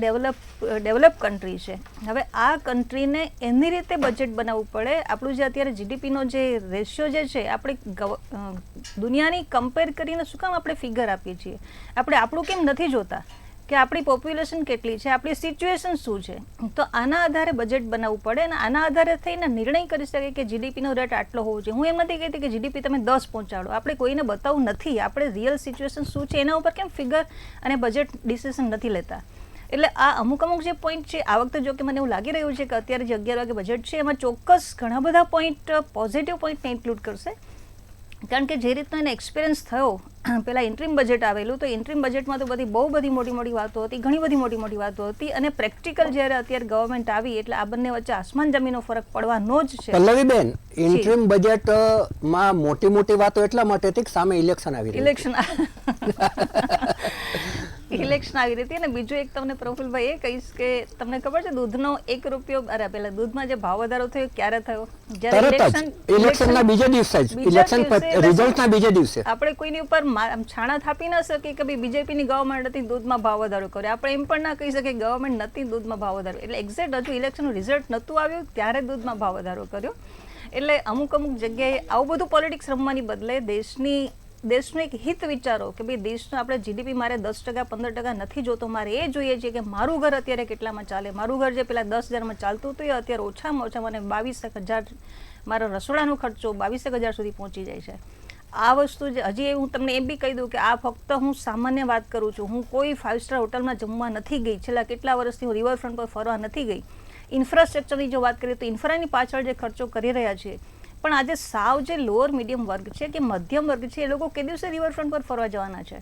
ડેવલપ કન્ટ્રી છે. હવે આ કન્ટ્રીને એની રીતે બજેટ બનાવવું પડે. આપણું જે અત્યારે જીડીપીનો જે રેશિયો જે છે, આપણે દુનિયાની કમ્પેર કરીને શું કામ આપણે ફિગર આપીએ છીએ? આપણે આપણું કેમ નથી જોતા કે આપણી પોપ્યુલેશન કેટલી છે, આપણી સિચ્યુએશન શું છે? તો આના આધારે બજેટ બનાવવું પડે અને આના આધારે થઈને નિર્ણય કરી શકે કે જીડીપીનો રેટ આટલો હોવો જોઈએ. હું એમ નથી કહેતી કે જીડીપી તમે 10 પહોંચાડો, આપણે કોઈને બતાવવું નથી, આપણે રિયલ સિચ્યુએશન શું છે એના ઉપર કેમ ફિગર અને બજેટ ડિસિઝન નથી લેતા. એટલે આ અમુક જે પોઈન્ટ છે આ વખતે, જો કે મને એવું લાગી રહ્યું છે કે અત્યારે જે 11 વાગે બજેટ છે એમાં ચોક્કસ ઘણા બધા પોઈન્ટ, પોઝિટિવ પોઈન્ટને ઇન્ક્લુડ કરશે. કારણ કે જે રીતનો એને એક્સપિરિયન્સ થયો, પહેલાં ઇન્ટ્રીમ બજેટ આવેલું, તો ઇન્ટ્રીમ બજેટમાં તો બહુ બધી મોટી વાતો હતી, ઘણી બધી મોટી વાતો હતી. અને પ્રેક્ટિકલ જ્યારે અત્યારે ગવર્મેન્ટ આવી એટલે આ બંને વચ્ચે આસમાન જમીનનો ફરક પડવાનો જ છે. પલ્લવીબેન, ઇન્ટ્રીમ બજેટમાં મોટી વાતો એટલા માટે હતી કે સામે ઇલેક્શન આવી રહી, ઇલેક્શન આવી રહી હતી. અને બીજું એક તમને પ્રફુલભાઈ એ કહીશ કે તમને ખબર છે દૂધનો 1 રૂપિયો, પહેલા દૂધમાં જે ભાવ વધારો થયો ક્યારે થયો? જ્યારે ઇલેક્શનના બીજા દિવસે જ, ઇલેક્શન રિઝલ્ટના બીજા દિવસે. આપણે કોઈની ઉપર છાણા થાપી ના શકીએ કે ભાઈ બીજેપીની ગવર્મેન્ટ હતી દૂધમાં ભાવ વધારો કર્યો. આપણે એમ પણ ના કહી શકીએ ગવર્મેન્ટ નથી દૂધમાં ભાવ વધારો. એટલે એક્ઝેક્ટ હજુ ઇલેક્શનનું રિઝલ્ટ નહોતું આવ્યું ત્યારે દૂધમાં ભાવ વધારો કર્યો. એટલે અમુક જગ્યાએ આવું બધું પોલિટિક્સ રમવાની બદલે દેશનું એક હિત વિચારો કે ભાઈ દેશનું આપણે જીડીપી મારે 10% 15% નથી જોતો, મારે એ જોઈએ છે કે મારું ઘર અત્યારે કેટલામાં ચાલે. મારું ઘર જે પેલા 10,000માં ચાલતું હતું એ અત્યારે ઓછામાં ઓછા મને 22,000, મારો રસોડાનો ખર્ચો 22,000 સુધી પહોંચી જાય છે. આ વસ્તુ હજી હું તમને એમ બી કહી દઉં કે આ ફક્ત હું સામાન્ય વાત કરું છું. હું કોઈ 5 સ્ટાર હોટલમાં જમવા નથી ગઈ, છેલ્લા કેટલા વર્ષથી હું રિવરફ્રન્ટ પર ફરવા નથી ગઈ. ઇન્ફ્રાસ્ટ્રક્ચરની જો વાત કરીએ તો ઇન્ફ્રાની પાછળ જે ખર્ચો કરી રહ્યા છીએ, પણ આજે સાવ જે લોઅર મીડિયમ વર્ગ છે કે મધ્યમ વર્ગ છે, એ લોકો કઈ દિવસે રિવરફ્રન્ટ પર ફરવા જવાના છે?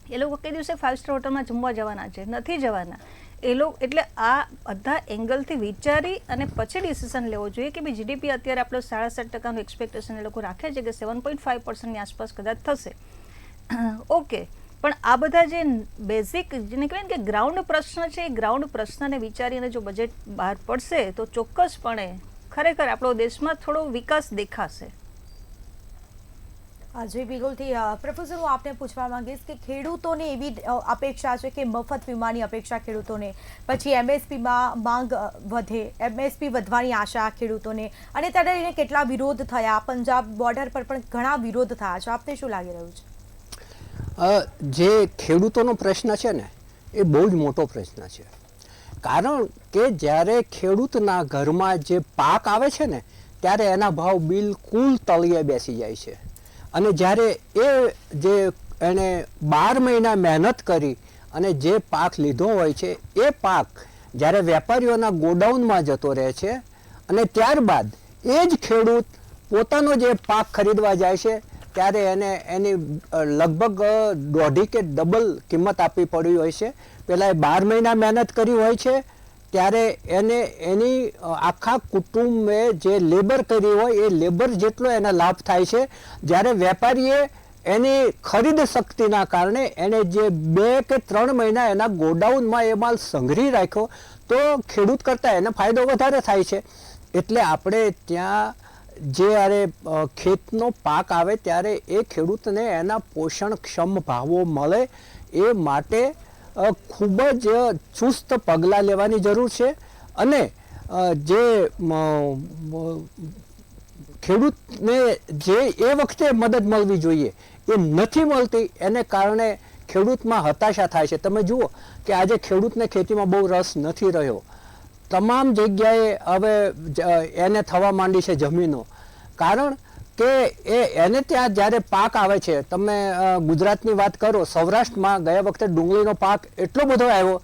એ લોકો કઈ દિવસે 5 સ્ટાર હોટલમાં જમવા જવાના છે? નથી જવાના. એ લોકો એટલે આ બધા એંગલથી વિચારી અને પછી ડિસિઝન લેવો જોઈએ કે ભાઈ જીડીપી અત્યારે આપણો 7.5% એક્સપેક્ટેશન એ લોકો રાખે છે કે 7.5%ની આસપાસ કદાચ થશે. ઓકે, પણ આ બધા જે બેઝિક જેને કહેવાય ને કે ગ્રાઉન્ડ પ્રશ્ન છે, એ ગ્રાઉન્ડ પ્રશ્નને વિચારીને જો બજેટ બહાર પડશે તો ચોક્કસપણે ખરેખર આપણો દેશમાં થોડો વિકાસ દેખાશે. જી બિલકુલથી. પ્રોફેસર, હું આપને પૂછવા માંગીશ કે ખેડૂતોને એવી અપેક્ષા છે કે મફત વીમાની અપેક્ષા ખેડૂતોને, પછી એમએસપીમાં માંગ વધે, એમએસપી વધવાની આશા ખેડૂતોને, અને ત્યારે એને કેટલા વિરોધ થયા, પંજાબ બોર્ડર પર પણ ઘણા વિરોધ થયા છે. આપને શું લાગી રહ્યું છે? જે ખેડૂતોનો પ્રશ્ન છે ને એ બહુ જ મોટો પ્રશ્ન છે. કારણ કે જ્યારે ખેડૂતના ઘરમાં જે પાક આવે છે ને ત્યારે એના ભાવ બિલકુલ તળિયે બેસી જાય છે. અને જ્યારે જે એને 12 મહિના મહેનત કરી અને જે પાક લીધો હોય છે એ પાક જ્યારે વેપારીઓના ગોડાઉનમાં જતો રહે છે અને ત્યારબાદ એ જ ખેડૂત પોતાનો જે પાક ખરીદવા જાય છે ત્યારે એને એની લગભગ 1.5 કે ડબલ કિંમત આપવી પડી હોય છે. પહેલાં એ 12 મહિના મહેનત કરી હોય છે ત્યારે એને એની આખા કુટુંબે જે લેબર કરી હોય એ લેબર જેટલો એને લાભ થાય છે. જ્યારે વેપારીએ એની ખરીદ શક્તિના કારણે એને જે 2 કે 3 મહિના એના ગોડાઉનમાં એ માલ સંગ્રહી રાખ્યો તો ખેડૂત કરતાં એને ફાયદો વધારે થાય છે. એટલે આપણે ત્યાં જ્યારે ખેતનો પાક આવે ત્યારે એ ખેડૂતને એના પોષણક્ષમ ભાવો મળે એ માટે ખૂબ જ ચુસ્ત પગલાં લેવાની જરૂર છે. અને જે ખેડૂતને જે એ વખતે મદદ મળવી જોઈએ એ નથી મળતી, એને કારણે ખેડૂતમાં હતાશા થાય છે. તમે જુઓ કે આજે ખેડૂતને ખેતીમાં બહુ રસ નથી રહ્યો. તમામ જગ્યાએ હવે એને થવા માંડી છે જમીનો, કારણ કે એને ત્યાં જ્યારે પાક આવે છે, તમે ગુજરાતની વાત કરો, સૌરાષ્ટ્રમાં ગયા વખતે ડુંગળીનો પાક એટલો બધો આવ્યો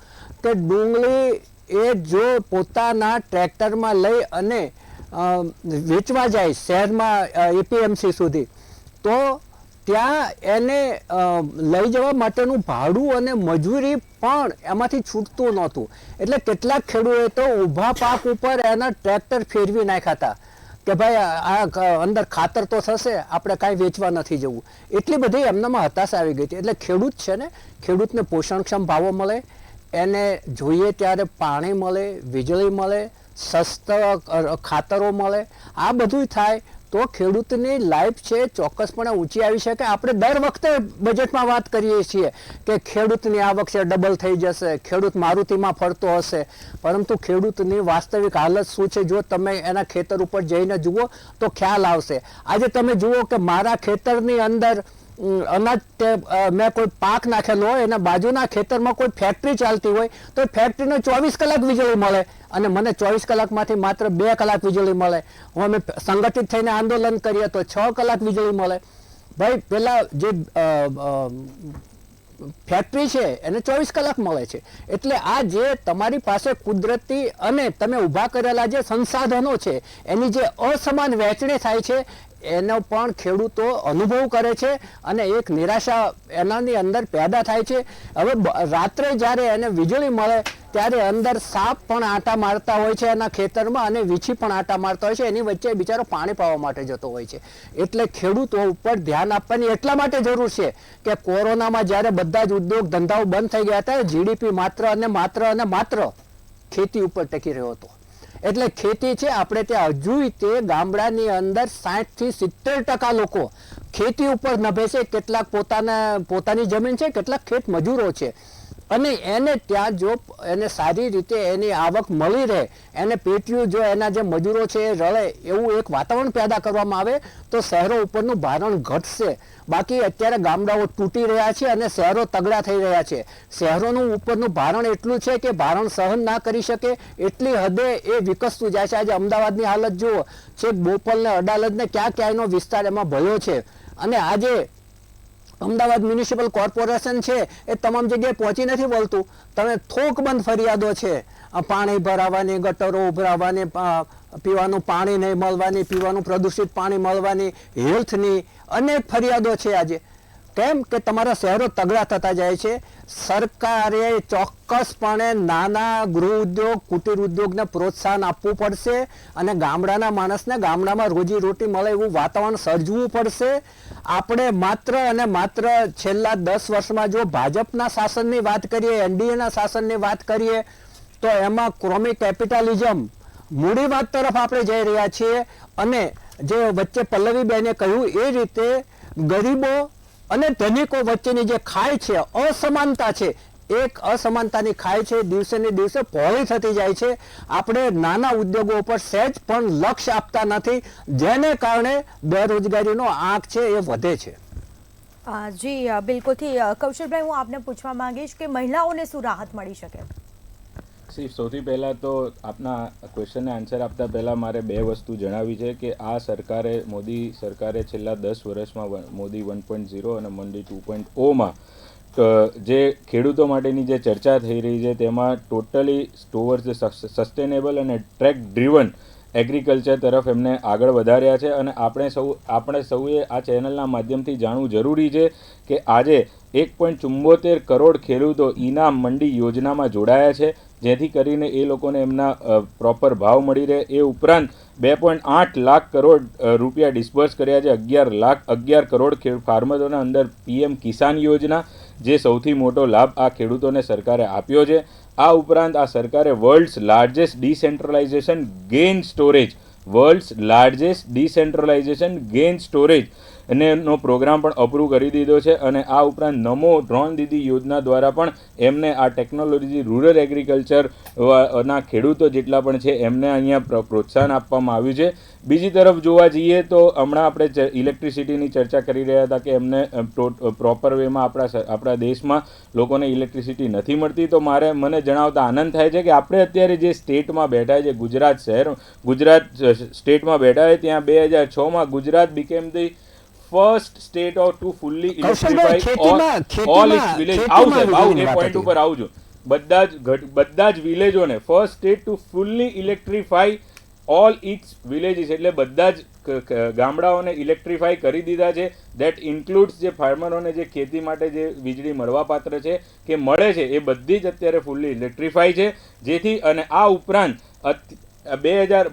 કે ડુંગળી એ જો પોતાના ટ્રેક્ટરમાં લઈ અને વેચવા જાય શહેરમાં એપીએમસી સુધી, તો ત્યાં એને લઈ જવા માટેનું ભાડું અને મજૂરી પણ એમાંથી છૂટતું નહોતું. એટલે કેટલાક ખેડૂતોએ તો ઊભા પાક ઉપર એના ટ્રેક્ટર ફેરવી નાખ્યા હતા કે ભાઈ આ અંદર ખાતર તો થશે, આપણે કાંઈ વેચવા નથી જવું. એટલી બધી એમનામાં હતાશા આવી ગઈ હતી. એટલે ખેડૂત છે ને, ખેડૂતને પોષણક્ષમ ભાવો મળે, એને જોઈએ ત્યારે પાણી મળે, વીજળી મળે, સસ્તા ખાતરો મળે, આ બધું થાય તો ખેડૂતની લાઈફ છે ચોક્કસપણે ઊંચી આવી શકે. આપણે દર વખતે બજેટમાં વાત કરીએ છીએ કે ખેડૂતની આવક છે ડબલ થઈ જશે, ખેડૂત મારુતિમાં ફરતો હશે, પરંતુ ખેડૂતની વાસ્તવિક હાલત શું છે જો તમે એના ખેતર ઉપર જઈને જુઓ તો ખ્યાલ આવશે. આજે તમે જુઓ કે મારા ખેતરની અંદર અનાજ મેં કોઈ પાક નાખેલો હોય, એના બાજુના ખેતરમાં કોઈ ફેક્ટરી ચાલતી હોય તો ફેક્ટરીને 24 કલાક વીજળી મળે અને મને 24 કલાકમાંથી માત્ર 2 કલાક વીજળી મળે. હું અમે સંગઠિત થઈને આંદોલન કરીએ તો 6 કલાક વીજળી મળે. ભાઈ પેલા જે ફેક્ટરી છે એને 24 કલાક મળે છે. એટલે આ જે તમારી પાસે કુદરતી અને તમે ઊભા કરેલા જે સંસાધનો છે એની જે અસમાન વહેંચણી થાય છે એનો પણ ખેડૂતો અનુભવ કરે છે અને એક નિરાશા એનાની અંદર પેદા થાય છે. હવે રાત્રે જ્યારે એને વીજળી મળે ત્યારે અંદર સાપ પણ આંટા મારતા હોય છે એના ખેતરમાં અને વીછી પણ આંટા મારતા હોય છે, એની વચ્ચે બિચારો પાણી પાવા માટે જતો હોય છે. એટલે ખેડૂતો ઉપર ધ્યાન આપવાની એટલા માટે જરૂર છે કે કોરોનામાં જ્યારે બધા જ ઉદ્યોગ ધંધાઓ બંધ થઈ ગયા હતા, જીડીપી માત્ર અને માત્ર ખેતી ઉપર ટકી રહ્યો હતો. એટલે ખેતી છે આપણે ત્યાં હજુ તે ગામડાની અંદર 60 થી 70% લોકો ખેતી ઉપર નભે છે. કેટલાક પોતાની જમીન છે, કેટલાક ખેત મજૂરો છે અને એને ત્યાં જો એને સારી રીતે એની આવક મળી રહે, એને પેટીયું જો એના જે મજૂરો છે એ રળે એવું એક વાતાવરણ પેદા કરવામાં આવે તો શહેરો ઉપરનું ભારણ ઘટશે. બાકી અત્યારે ગામડાઓ તૂટી રહ્યા છે અને શહેરો તગડા થઈ રહ્યા છે. શહેરોનું ઉપરનું ભારણ એટલું છે કે ભારણ સહન ના કરી શકે એટલી હદે એ વિકસતું જાય છે. આજે અમદાવાદની હાલત જુઓ, છે બોપલ ને અડાલજ ને ક્યાં ક્યાંયનો વિસ્તાર એમાં ભયો છે. અને આજે અમદાવાદ મ્યુનિસિપલ કોર્પોરેશન છે એ તમામ જગ્યાએ પહોંચી નથી વળતું. તમે થોકબંધ ફરિયાદો છે, પાણી ભરાવાની, ગટરો ઉભરાવાની, પીવાનું પાણી નહીં મળવાની, પીવાનું પ્રદૂષિત પાણી મળવાની, હેલ્થની અનેક ફરિયાદો છે આજે. કેમ કે તમારા શહેરો તગડા થતા જાય છે. સરકારે ચોક્કસપણે નાના ગૃહ ઉદ્યોગ, કુટીર ઉદ્યોગને પ્રોત્સાહન આપવું પડશે અને ગામડાના માણસને ગામડામાં રોજીરોટી મળે એવું વાતાવરણ સર્જવું પડશે. આપણે માત્ર અને માત્ર છેલ્લા 10 વર્ષમાં જો ભાજપના શાસનની વાત કરીએ, એનડીએના શાસનની વાત કરીએ તો એમાં ક્રોમિક કેપિટલિઝમ મૂડીવાદ તરફ આપણે જઈ રહ્યા છીએ. અને જે વચ્ચે પલ્લવીબેને કહ્યું એ રીતે ગરીબો અને ધનિકો વચ્ચેની જે ખાઈ છે, અસમાનતા છે, એક અસમાનતાની ખાઈ છે દિવસે ને દિવસે પહોળી થતી જાય છે. આપણે નાના ઉદ્યોગો ઉપર સહેજ પણ લક્ષ્ય આપતા નથી, જેને કારણે બેરોજગારીનો આંક છે એ વધે છે. જી બિલકુલથી. કૌશલભાઈ, હું આપને પૂછવા માંગીશ કે મહિલાઓને શું રાહત મળી શકે? સૌથી પહેલાં તો આપના ક્વેશ્ચનને આન્સર આપતા પહેલાં મારે 2 વસ્તુ જણાવી છે કે આ સરકારે, મોદી સરકારે છેલ્લા 10 વર્ષમાં મોદી 1.0 અને મોદી 2.0માં જે ખેડૂતો માટેની જે ચર્ચા થઈ રહી છે તેમાં ટોટલી ટુવર્ડ્સ સસ્ટેનેબલ અને ટ્રેક ડ્રીવન એગ્રીકલ્ચર તરફ એમને આગળ વધાર્યા છે. અને આપણે સૌએ આ ચેનલના માધ્યમથી જાણવું જરૂરી છે કે આજે 1.74 કરોડ ખેડૂતો ઇનામ મંડી યોજનામાં જોડાયા છે, જેથી કરીને એ લોકોને એમના પ્રોપર ભાવ મળી રહે. એ ઉપરાંત 2.8 લાખ કરોડ રૂપિયા ડિસ્બર્સ કર્યા છે. 11 કરોડ ફાર્મરોના અંદર PM કિસાન યોજના, જે સૌથી મોટો લાભ આ ખેડૂતોને સરકારે આપ્યો છે. આ ઉપરાંત આ સરકારે world's largest decentralization grain storage નો પ્રોગ્રામ પણ અપ્રૂવ કરી દીધો છે. અને આ ઉપરાંત નમો ડ્રોન દીદી યોજના દ્વારા પણ એમને આ ટેકનોલોજી રૂરલ એગ્રીકલ્ચર ના ખેડૂતો જેટલા પણ છે એમને અહીંયા પ્રોત્સાહન આપવામાં આવ્યું છે. બીજી તરફ જોવા જઈએ તો હમણાં આપણે ઇલેક્ટ્રિસિટીની ચર્ચા કરી રહ્યા હતા કે એમને પ્રોપર વેમાં આપણા દેશમાં લોકોને ઇલેક્ટ્રિસિટી નથી મળતી. તો મને જણાવતા આનંદ થાય છે કે આપણે અત્યારે જે સ્ટેટમાં બેઠા છે, ગુજરાત સ્ટેટમાં બેઠા છે, ત્યાં 2006માં Gujarat became the first state to fully electrify all its village. આવું એ પોઈન્ટ ઉપર આવજો. બધા જ વિલેજોને first state to fully electrify all its villages, એટલે બધા જ ગામડાઓને ઇલેક્ટ્રિફાઈ કરી દીધા છે. દેટ ઇન્ક્લુડ્સ જે ફાર્મરોને જે ખેતી માટે જે વીજળી મળવાપાત્ર છે કે મળે છે એ બધી જ અત્યારે ફુલ્લી ઇલેક્ટ્રિફાઈ છે. જેથી અને આ ઉપરાંત 2000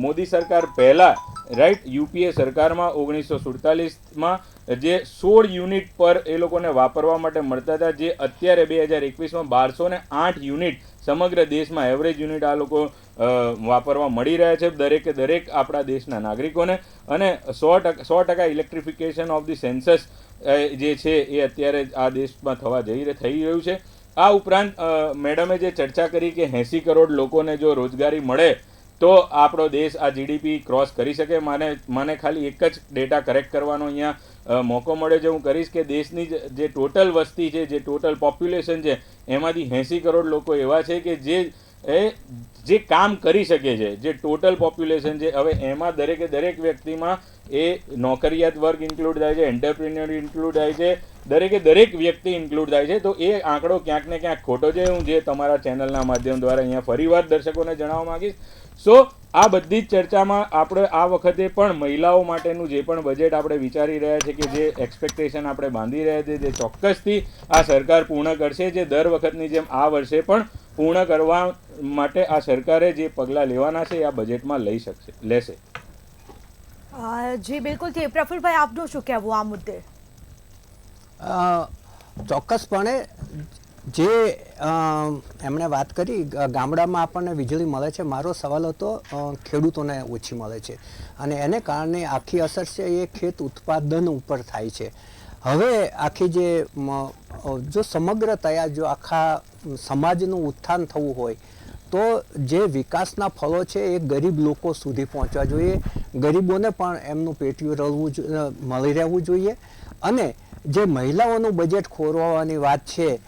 મોદી સરકાર પહેલાં રાઈટ યુપીએ સરકારમાં 1947માં જે 16 યુનિટ પર એ લોકોને વાપરવા માટે મળતા હતા, જે અત્યારે 2021માં 1208 યુનિટ સમગ્ર દેશમાં એવરેજ યુનિટ આ લોકો વાપરવા મળી રહ્યા છે દરેક આપણા દેશના નાગરિકોને. અને 100% ઇલેક્ટ્રિફિકેશન ઓફ ધી સેન્સસ જે છે એ અત્યારે આ દેશમાં થઈ રહ્યું છે. આ ઉપરાંત મેડમે જે ચર્ચા કરી કે 80 કરોડ લોકોને જો રોજગારી મળે તો આપણો દેશ આ જીડીપી ક્રોસ કરી શકે. મને ખાલી એક જ ડેટા કરેક્ટ કરવાનો અહીંયા મોકો મળે છે. હું કરીશ કે દેશની જે ટોટલ વસ્તી છે, જે ટોટલ પોપ્યુલેશન છે, એમાંથી 80 કરોડ લોકો એવા છે કે જે કામ કરી શકે છે, જે ટોટલ પોપ્યુલેશન છે. હવે એમાં દરેક વ્યક્તિમાં એ નોકરિયાત વર્ગ ઇન્ક્લુડ થાય છે, એન્ટરપ્રિન્યોર ઇન્ક્લુડ થાય છે, દરેક વ્યક્તિ ઇન્ક્લુડ થાય છે. તો એ આંકડો ક્યાંક ને ક્યાંક ખોટો છે. હું જે તમારા ચેનલના માધ્યમ દ્વારા અહીંયા ફરીવાર દર્શકોને જણાવવા માંગીશ. આ બધી જ ચર્ચામાં આપણે આ વખતે પણ મહિલાઓ માટેનું જે પણ બજેટ આપણે વિચારી રહ્યા છે કે જે એક્સપેક્ટેશન આપણે બાંધી રહ્યા છે તે ચોક્કસથી આ સરકાર પૂર્ણ કરશે. જે દર વખતની જેમ આ વર્ષે પણ પૂર્ણ કરવા માટે આ સરકારે જે પગલાં લેવાના છે એ આ બજેટમાં લેશે. જી બિલકુલથી. પ્રફુલભાઈ, આપનું શું કહેવું આ મુદ્દે? ચોક્કસપણે જે એમણે વાત કરી ગામડામાં આપણને વીજળી મળે છે, મારો સવાલ હતો ખેડૂતોને ઓછી મળે છે અને એને કારણે આખી અસર છે એ ખેત ઉત્પાદન ઉપર થાય છે. હવે આખી જો સમગ્રતયા જો આખા સમાજનું ઉત્થાન થવું હોય તો જે વિકાસના ફળો છે એ ગરીબ લોકો સુધી પહોંચવા જોઈએ. ગરીબોને પણ એમનું પેટીયું મળી રહેવું જોઈએ. અને જે મહિલાઓનું બજેટ ખોરવાની વાત છે,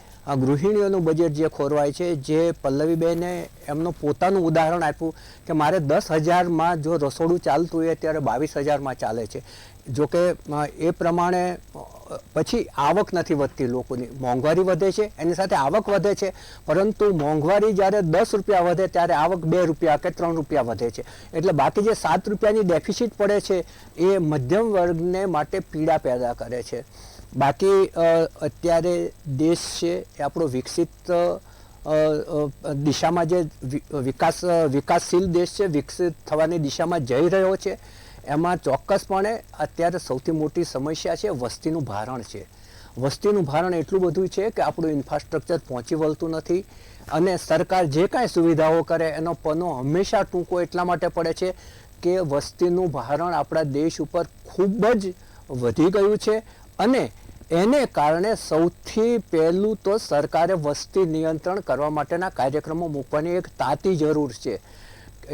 ગૃહિણીઓનું બજેટ જે ખોરવાય છે, જે પલ્લવીબેને એમનું પોતાનું ઉદાહરણ આપ્યું કે મારે 10,000માં જો રસોડું ચાલતું હોય ત્યારે 22,000માં ચાલે છે. જોકે એ પ્રમાણે પછી આવક નથી વધતી લોકોની, મોંઘવારી વધે છે, એની સાથે આવક વધે છે. પરંતુ મોંઘવારી જ્યારે 10 રૂપિયા વધે ત્યારે આવક 2 રૂપિયા કે 3 રૂપિયા વધે છે. એટલે બાકી જે 7 રૂપિયાની ડેફિસિટ પડે છે એ મધ્યમ વર્ગને માટે પીડા પેદા કરે છે. બાકી અત્યારે દેશ છે એ આપણો વિકસિત દિશામાં જે વિકાસશીલ દેશ છે, વિકસિત થવાની દિશામાં જઈ રહ્યો છે. એમાં ચોક્કસપણે અત્યારે સૌથી મોટી સમસ્યા છે વસ્તીનું ભારણ છે. વસ્તીનું ભારણ એટલું બધું છે કે આપણું ઇન્ફ્રાસ્ટ્રક્ચર પહોંચી વળતું નથી અને સરકાર જે કાંઈ સુવિધાઓ કરે એનો પનો હંમેશા ટૂંકો એટલા માટે પડે છે કે વસ્તીનું ભારણ આપણા દેશ ઉપર ખૂબ જ વધી ગયું છે. અને એને કારણે સૌથી પહેલું તો સરકારે વસ્તી નિયંત્રણ કરવા માટેના કાર્યક્રમો મૂકવાની એક તાતી જરૂર છે.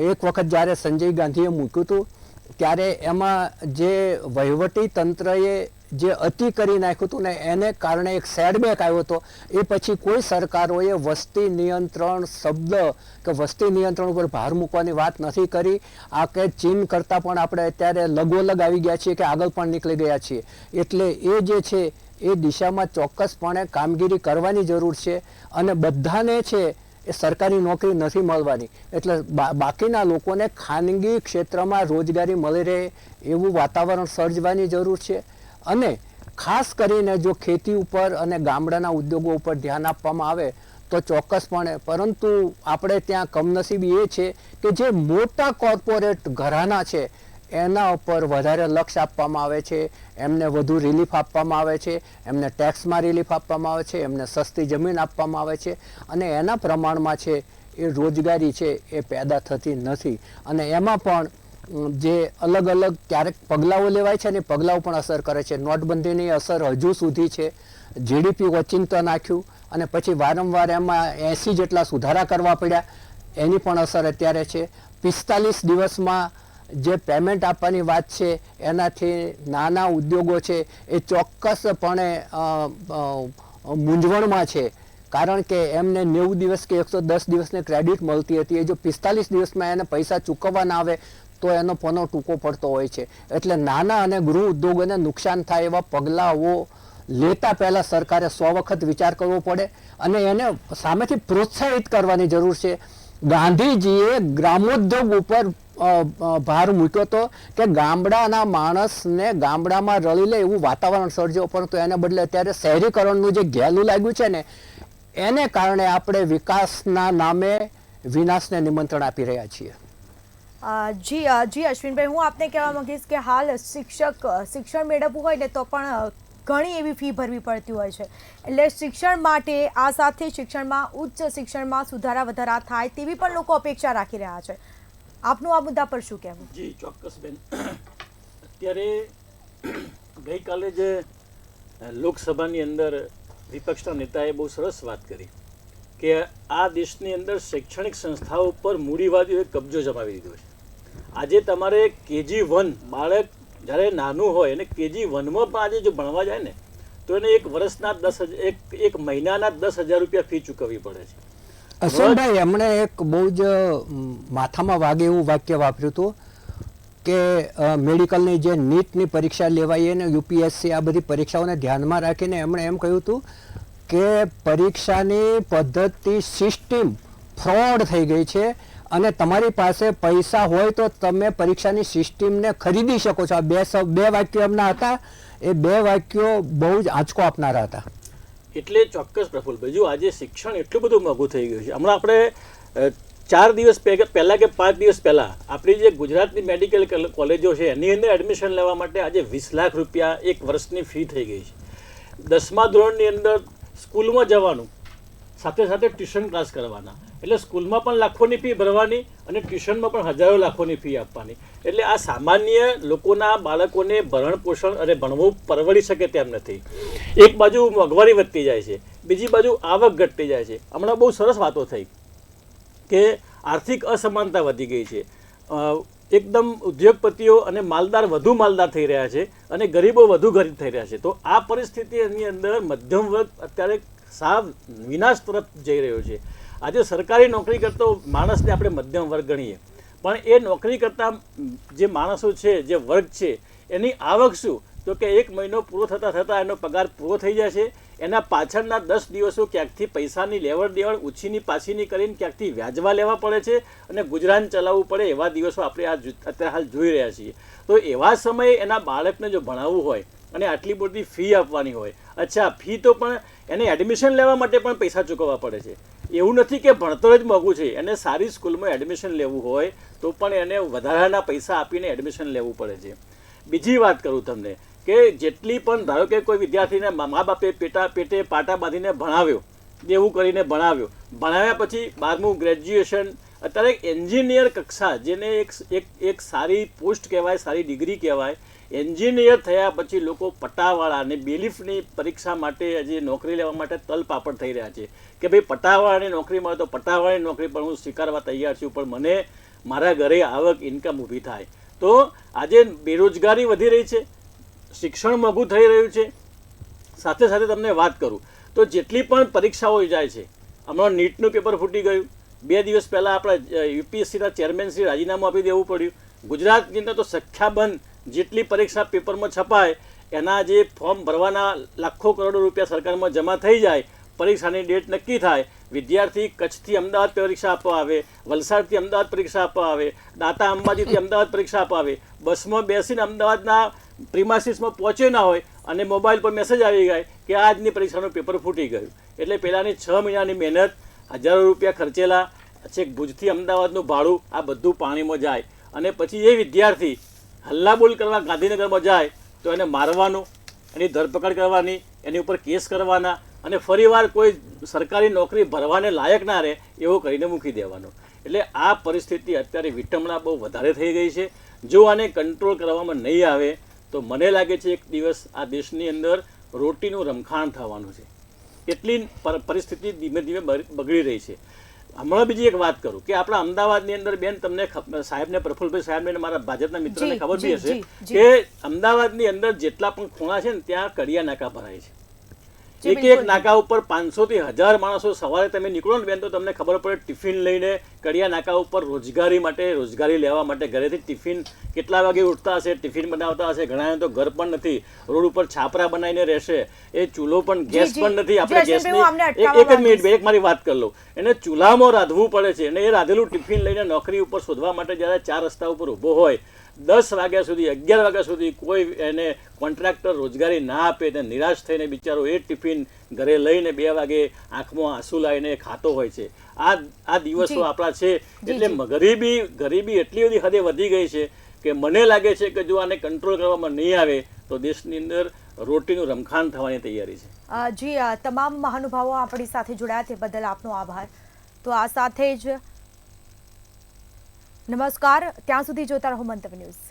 એક વખત જ્યારે સંજય ગાંધીએ મૂક્યું હતું ત્યારે એમાં જે વહીવટી તંત્રએ જે અતિ કરી નાખ્યું હતું ને એને કારણે એક સેડબેક આવ્યો હતો. એ પછી કોઈ સરકારોએ વસ્તી નિયંત્રણ શબ્દ કે વસ્તી નિયંત્રણ ઉપર ભાર મૂકવાની વાત નથી કરી. આ કે ચીન કરતાં પણ આપણે અત્યારે લગોલગ આવી ગયા છીએ કે આગળ પણ નીકળી ગયા છીએ. એટલે એ જે છે એ દિશામાં ચોક્કસપણે કામગીરી કરવાની જરૂર છે. અને બધાને છે એ સરકારી નોકરી નથી મળવાની, એટલે બાકીના લોકોને ખાનગી ક્ષેત્રમાં રોજગારી મળી રહે એવું વાતાવરણ સર્જવાની જરૂર છે. અને ખાસ કરીને જો ખેતી ઉપર અને ગામડાના ઉદ્યોગો ઉપર ધ્યાન આપવામાં આવે તો ચોક્કસપણે. પરંતુ આપણે ત્યાં કમનસીબી એ છે કે જે મોટા કોર્પોરેટ ઘરાના છે એના ઉપર વધારે લક્ષ્ય આપવામાં આવે છે, એમને વધુ રિલીફ આપવામાં આવે છે, એમને ટેક્સમાં રિલીફ આપવામાં આવે છે, એમને સસ્તી જમીન આપવામાં આવે છે અને એના પ્રમાણમાં છે એ રોજગારી છે એ પેદા થતી નથી. અને એમાં પણ જે અલગ અલગ ક્યારેક પગલાઓ લેવાય છે ને પગલાઓ પણ અસર કરે છે. નોટબંધીની અસર હજુ સુધી છે. જીડીપી ઓચિંતો નાખ્યું અને પછી વારંવાર એમાં 80 જેટલા સુધારા કરવા પડ્યા, એની પણ અસર અત્યારે છે. 45 દિવસમાં જે પેમેન્ટ આપવાની વાત છે એનાથી નાના ઉદ્યોગો છે એ ચોક્કસપણે મૂંઝવણમાં છે, કારણ કે એમને 90 દિવસ કે 110 દિવસની ક્રેડિટ મળતી હતી. એ જો 45 દિવસમાં એને પૈસા ચૂકવવા ના આવે તો એનો પનો ટૂંકો પડતો હોય છે. એટલે નાના અને ગૃહ ઉદ્યોગોને નુકસાન થાય એવા પગલાઓ લેતા પહેલાં સરકારે 100 વખત વિચાર કરવો પડે અને એને સામેથી પ્રોત્સાહિત કરવાની જરૂર છે. ગાંધીજીએ ગ્રામોદ્યોગ ઉપર ભાર મૂક્યો હતો કે ગામડાના માણસને ગામડામાં રળી લે એવું વાતાવરણ સર્જો, પરંતુ એને બદલે અત્યારે શહેરીકરણનું જે ઘેલું લાગ્યું છે ને એને કારણે આપણે વિકાસના નામે વિનાશને નિમંત્રણ આપી રહ્યા છીએ. જી અશ્વિનભાઈ, હું આપને કહેવા માંગીશ કે હાલ શિક્ષણ મેળવવું હોય ને તો પણ ઘણી એવી ફી ભરવી પડતી હોય છે. એટલે શિક્ષણ માટે આ સાથે શિક્ષણમાં ઉચ્ચ શિક્ષણમાં સુધારા વધારા થાય તેવી પણ લોકો અપેક્ષા રાખી રહ્યા છે. આપનું આ મુદ્દા પર શું કહેવું? જી ચોક્કસ બેન, અત્યારે ગઈકાલે જે લોકસભાની અંદર વિપક્ષના નેતાએ બહુ સરસ વાત કરી કે આ દેશની અંદર શૈક્ષણિક સંસ્થાઓ પર મૂડીવાદીઓએ કબજો જમાવી દીધો છે. આજે તમારે KG1 બાળક જ્યારે નાનું હોય અને KG1માં પણ આજે જો ભણવા જાય ને તો એને એક વર્ષના 10,000 એક મહિનાના 10,000 રૂપિયા ફી ચૂકવવી પડે છે. અશ્વિનભાઈ, એમણે એક બહુ જ માથામાં વાગે એવું વાક્ય વાપર્યું હતું કે મેડિકલની જે નીટની પરીક્ષા લેવાઈ અને UPSC આ બધી પરીક્ષાઓને ધ્યાનમાં રાખીને એમણે એમ કહ્યું હતું કે પરીક્ષાની પદ્ધતિ સિસ્ટમ ફ્રોડ થઈ ગઈ છે અને તમારી પાસે પૈસા હોય તો તમે પરીક્ષાની સિસ્ટમને ખરીદી શકો છો. આ બે વાક્યો એમના હતા. એ બે વાક્યો બહુ જ આંચકો આપનારા હતા. એટલે ચોક્કસ પ્રફુલ્લભાઈ, જો આજે શિક્ષણ એટલું બધું મોંઘું થઈ ગયું છે. હમણાં આપણે 4 દિવસ પહેલાં કે 5 દિવસ પહેલાં આપણી જે ગુજરાતની મેડિકલ કોલેજો છે એની અંદર એડમિશન લેવા માટે આજે 20 લાખ રૂપિયા એક વર્ષની ફી થઈ ગઈ છે. 10મા ધોરણની અંદર સ્કૂલમાં જવાનું, સાથે સાથે ટ્યુશન ક્લાસ કરવાના, એટલે સ્કૂલમાં પણ લાખોની ફી ભરવાની અને ટ્યુશનમાં પણ હજારો લાખોની ફી આપવાની. એટલે આ સામાન્ય લોકોના બાળકોને ભરણ પોષણ અને ભણવું પરવડી શકે તેમ નથી. એક બાજુ મોંઘવારી વધતી જાય છે, બીજી બાજુ આવક ઘટતી જાય છે. હમણાં બહુ સરસ વાતો થઈ કે આર્થિક અસમાનતા વધી ગઈ છે. એકદમ ઉદ્યોગપતિઓ અને માલદાર વધુ માલદાર થઈ રહ્યા છે અને ગરીબો વધુ ગરીબ થઈ રહ્યા છે. તો આ પરિસ્થિતિની અંદર મધ્યમ વર્ગ અત્યારે સાવ વિનાશ તરફ જઈ રહ્યો છે. આજે સરકારી નોકરી કરતો માણસને આપણે મધ્યમ વર્ગ ગણીએ, પણ એ નોકરી કરતા જે માણસો છે, જે વર્ગ છે, એની આવક શું? તો કે એક મહિનો પૂરો થતાં એનો પગાર પૂરો થઈ જાય છે. એના પાછળના 10 દિવસો ક્યાંકથી પૈસાની લેવડ દેવડ ઉછીની પાછીની કરીને ક્યાંકથી વ્યાજવા લેવા પડે છે અને ગુજરાન ચલાવવું પડે એવા દિવસો આપણે અત્યારે હાલ જોઈ રહ્યા છીએ. તો એવા સમયે એના બાળકને જો ભણાવવું હોય અને આટલી બધી ફી આપવાની હોય, અચ્છા ફી તો પણ એને એડમિશન લેવા માટે પણ પૈસા ચૂકવવા પડે છે. એવું નથી કે ભણતર જ મોંઘું છે. એને સારી સ્કૂલમાં એડમિશન લેવું હોય તો પણ એને વધારાના પૈસા આપીને એડમિશન લેવું પડે છે. બીજી વાત કરું તમને કે જેટલી પણ ધારો કે કોઈ વિદ્યાર્થીને મા બાપે પેટે પાટા બાંધીને ભણાવ્યો, દેવું કરીને ભણાવ્યા પછી 12મું ગ્રેજ્યુએશન, અત્યારે એન્જિનિયર કક્ષા, જેને એક સારી પોસ્ટ કહેવાય, સારી ડિગ્રી કહેવાય, એન્જિનિયર થયા પછી લોકો પટાવાળા અને બેલીફની પરીક્ષા માટે હજી નોકરી લેવા માટે તલપાપડ થઈ રહ્યા છે કે ભાઈ પટાવાળાની નોકરી મળે તો પટાવાળાની નોકરી પણ હું સ્વીકારવા તૈયાર છું, પણ મને મારા ઘરે આવક ઇન્કમ ઊભી થાય. તો આજે બેરોજગારી વધી રહી છે, શિક્ષણ મોંઘું થઈ રહ્યું છે. સાથે સાથે તમને વાત કરું તો જેટલી પણ પરીક્ષાઓ યોજાય છે, હમણાં નીટનું પેપર ફૂટી ગયું, 2 દિવસ પહેલાં આપણા UPSCના ચેરમેન શ્રી રાજીનામું આપી દેવું પડ્યું. ગુજરાતની અંદર તો સંખ્યાબંધ જેટલી પરીક્ષા પેપરમાં છપાય એના જે ફોર્મ ભરવાના લાખો કરોડો રૂપિયા સરકારમાં જમા થઈ જાય, પરીક્ષાની ડેટ નક્કી થાય, વિદ્યાર્થી કચ્છથી અમદાવાદ પરીક્ષા આપવા આવે, વલસાડથી અમદાવાદ પરીક્ષા આપવા આવે, દાતા અંબાજીથી અમદાવાદ પરીક્ષા આપવા આવે, બસમાં બેસીને અમદાવાદના પ્રિમાસિસમાં પહોંચ્યો ના હોય અને મોબાઈલ પર મેસેજ આવી જાય કે આજની પરીક્ષાનું પેપર ફૂટી ગયું. એટલે પહેલાંની 6 મહિનાની મહેનત, હજારો રૂપિયા ખર્ચેલા, છેક ભુજથી અમદાવાદનું ભાડું, આ બધું પાણીમાં જાય અને પછી એ વિદ્યાર્થી હલ્લાબોલ કરવા ગાંધીનગરમાં જાય તો એને મારવાનો, એની ધરપકડ કરવાની, એની ઉપર કેસ કરવાના અને ફરીવાર કોઈ સરકારી નોકરી ભરવાને લાયક ના રહે એવો કરીને મૂકી દેવાનો. એટલે આ પરિસ્થિતિ અત્યારે વિટંબણા બહુ વધારે થઈ ગઈ છે. જો આને કંટ્રોલ કરવામાં નહીં આવે તો મને લાગે છે એક દિવસ આ દેશની અંદર રોટીનું રમખાણ થવાનું છે. એટલી પરિસ્થિતિ ધીમે ધીમે બગડી રહી છે. હમણાં બીજી એક વાત કરું કે આપણા અમદાવાદની અંદર બેન તમને સાહેબને પ્રફુલ્લભાઈ સાહેબને મારા ભાજપના મિત્રને ખબર બી હશે કે અમદાવાદની અંદર જેટલા પણ ખૂણા છે ને ત્યાં કડિયા નાકા ભરાય છે. એક નાકા ઉપર 500 થી 1000 માણસો સવારે તમે નીકળો ને બેન તો તમને ખબર પડે ટિફિન લઈને કડિયા નાકા ઉપર રોજગારી લેવા માટે ઘરેથી ટિફિન કેટલા વાગે ઉઠતા હશે, ટિફિન બનાવતા હશે. ઘણા તો ઘર પણ નથી, રોડ ઉપર છાપરા બનાવીને રહેશે. એ ચૂલો પણ ગેસ પણ નથી. આપણે ગેસની એક જ મિનિટ એક મારી વાત કરી લઉં. એને ચૂલામાં રાંધવું પડે છે અને એ રાંધેલું ટિફિન લઈને નોકરી ઉપર શોધવા માટે જ્યારે 4 રસ્તા ઉપર ઊભો હોય 10 વાગ્યા સુધી 11 વાગ્યા સુધી કોઈ એને કોન્ટ્રાક્ટર રોજગારી ના આપે તો નિરાશ થઈને બિચારો એ ટિફિન ઘરે લઈને 2 વાગે આંખમાં આંસુ લાવીને ખાતો હોય છે. આ દિવસો આપણા છે. એટલે ગરીબી એટલી બધી હદે વધી ગઈ છે કે મને લાગે છે કે જો આને કંટ્રોલ કરવામાં નહીં આવે તો દેશની અંદર રોટીનું રમખાણ થવાની તૈયારી છે. જી, તમામ મહાનુભાવો આપણી સાથે જોડાયા તે બદલ આપનો આભાર. તો આ સાથે જ નમસ્કાર. ત્યાં સુધી જોતા રહો મંતવ્ય ન્યૂઝ.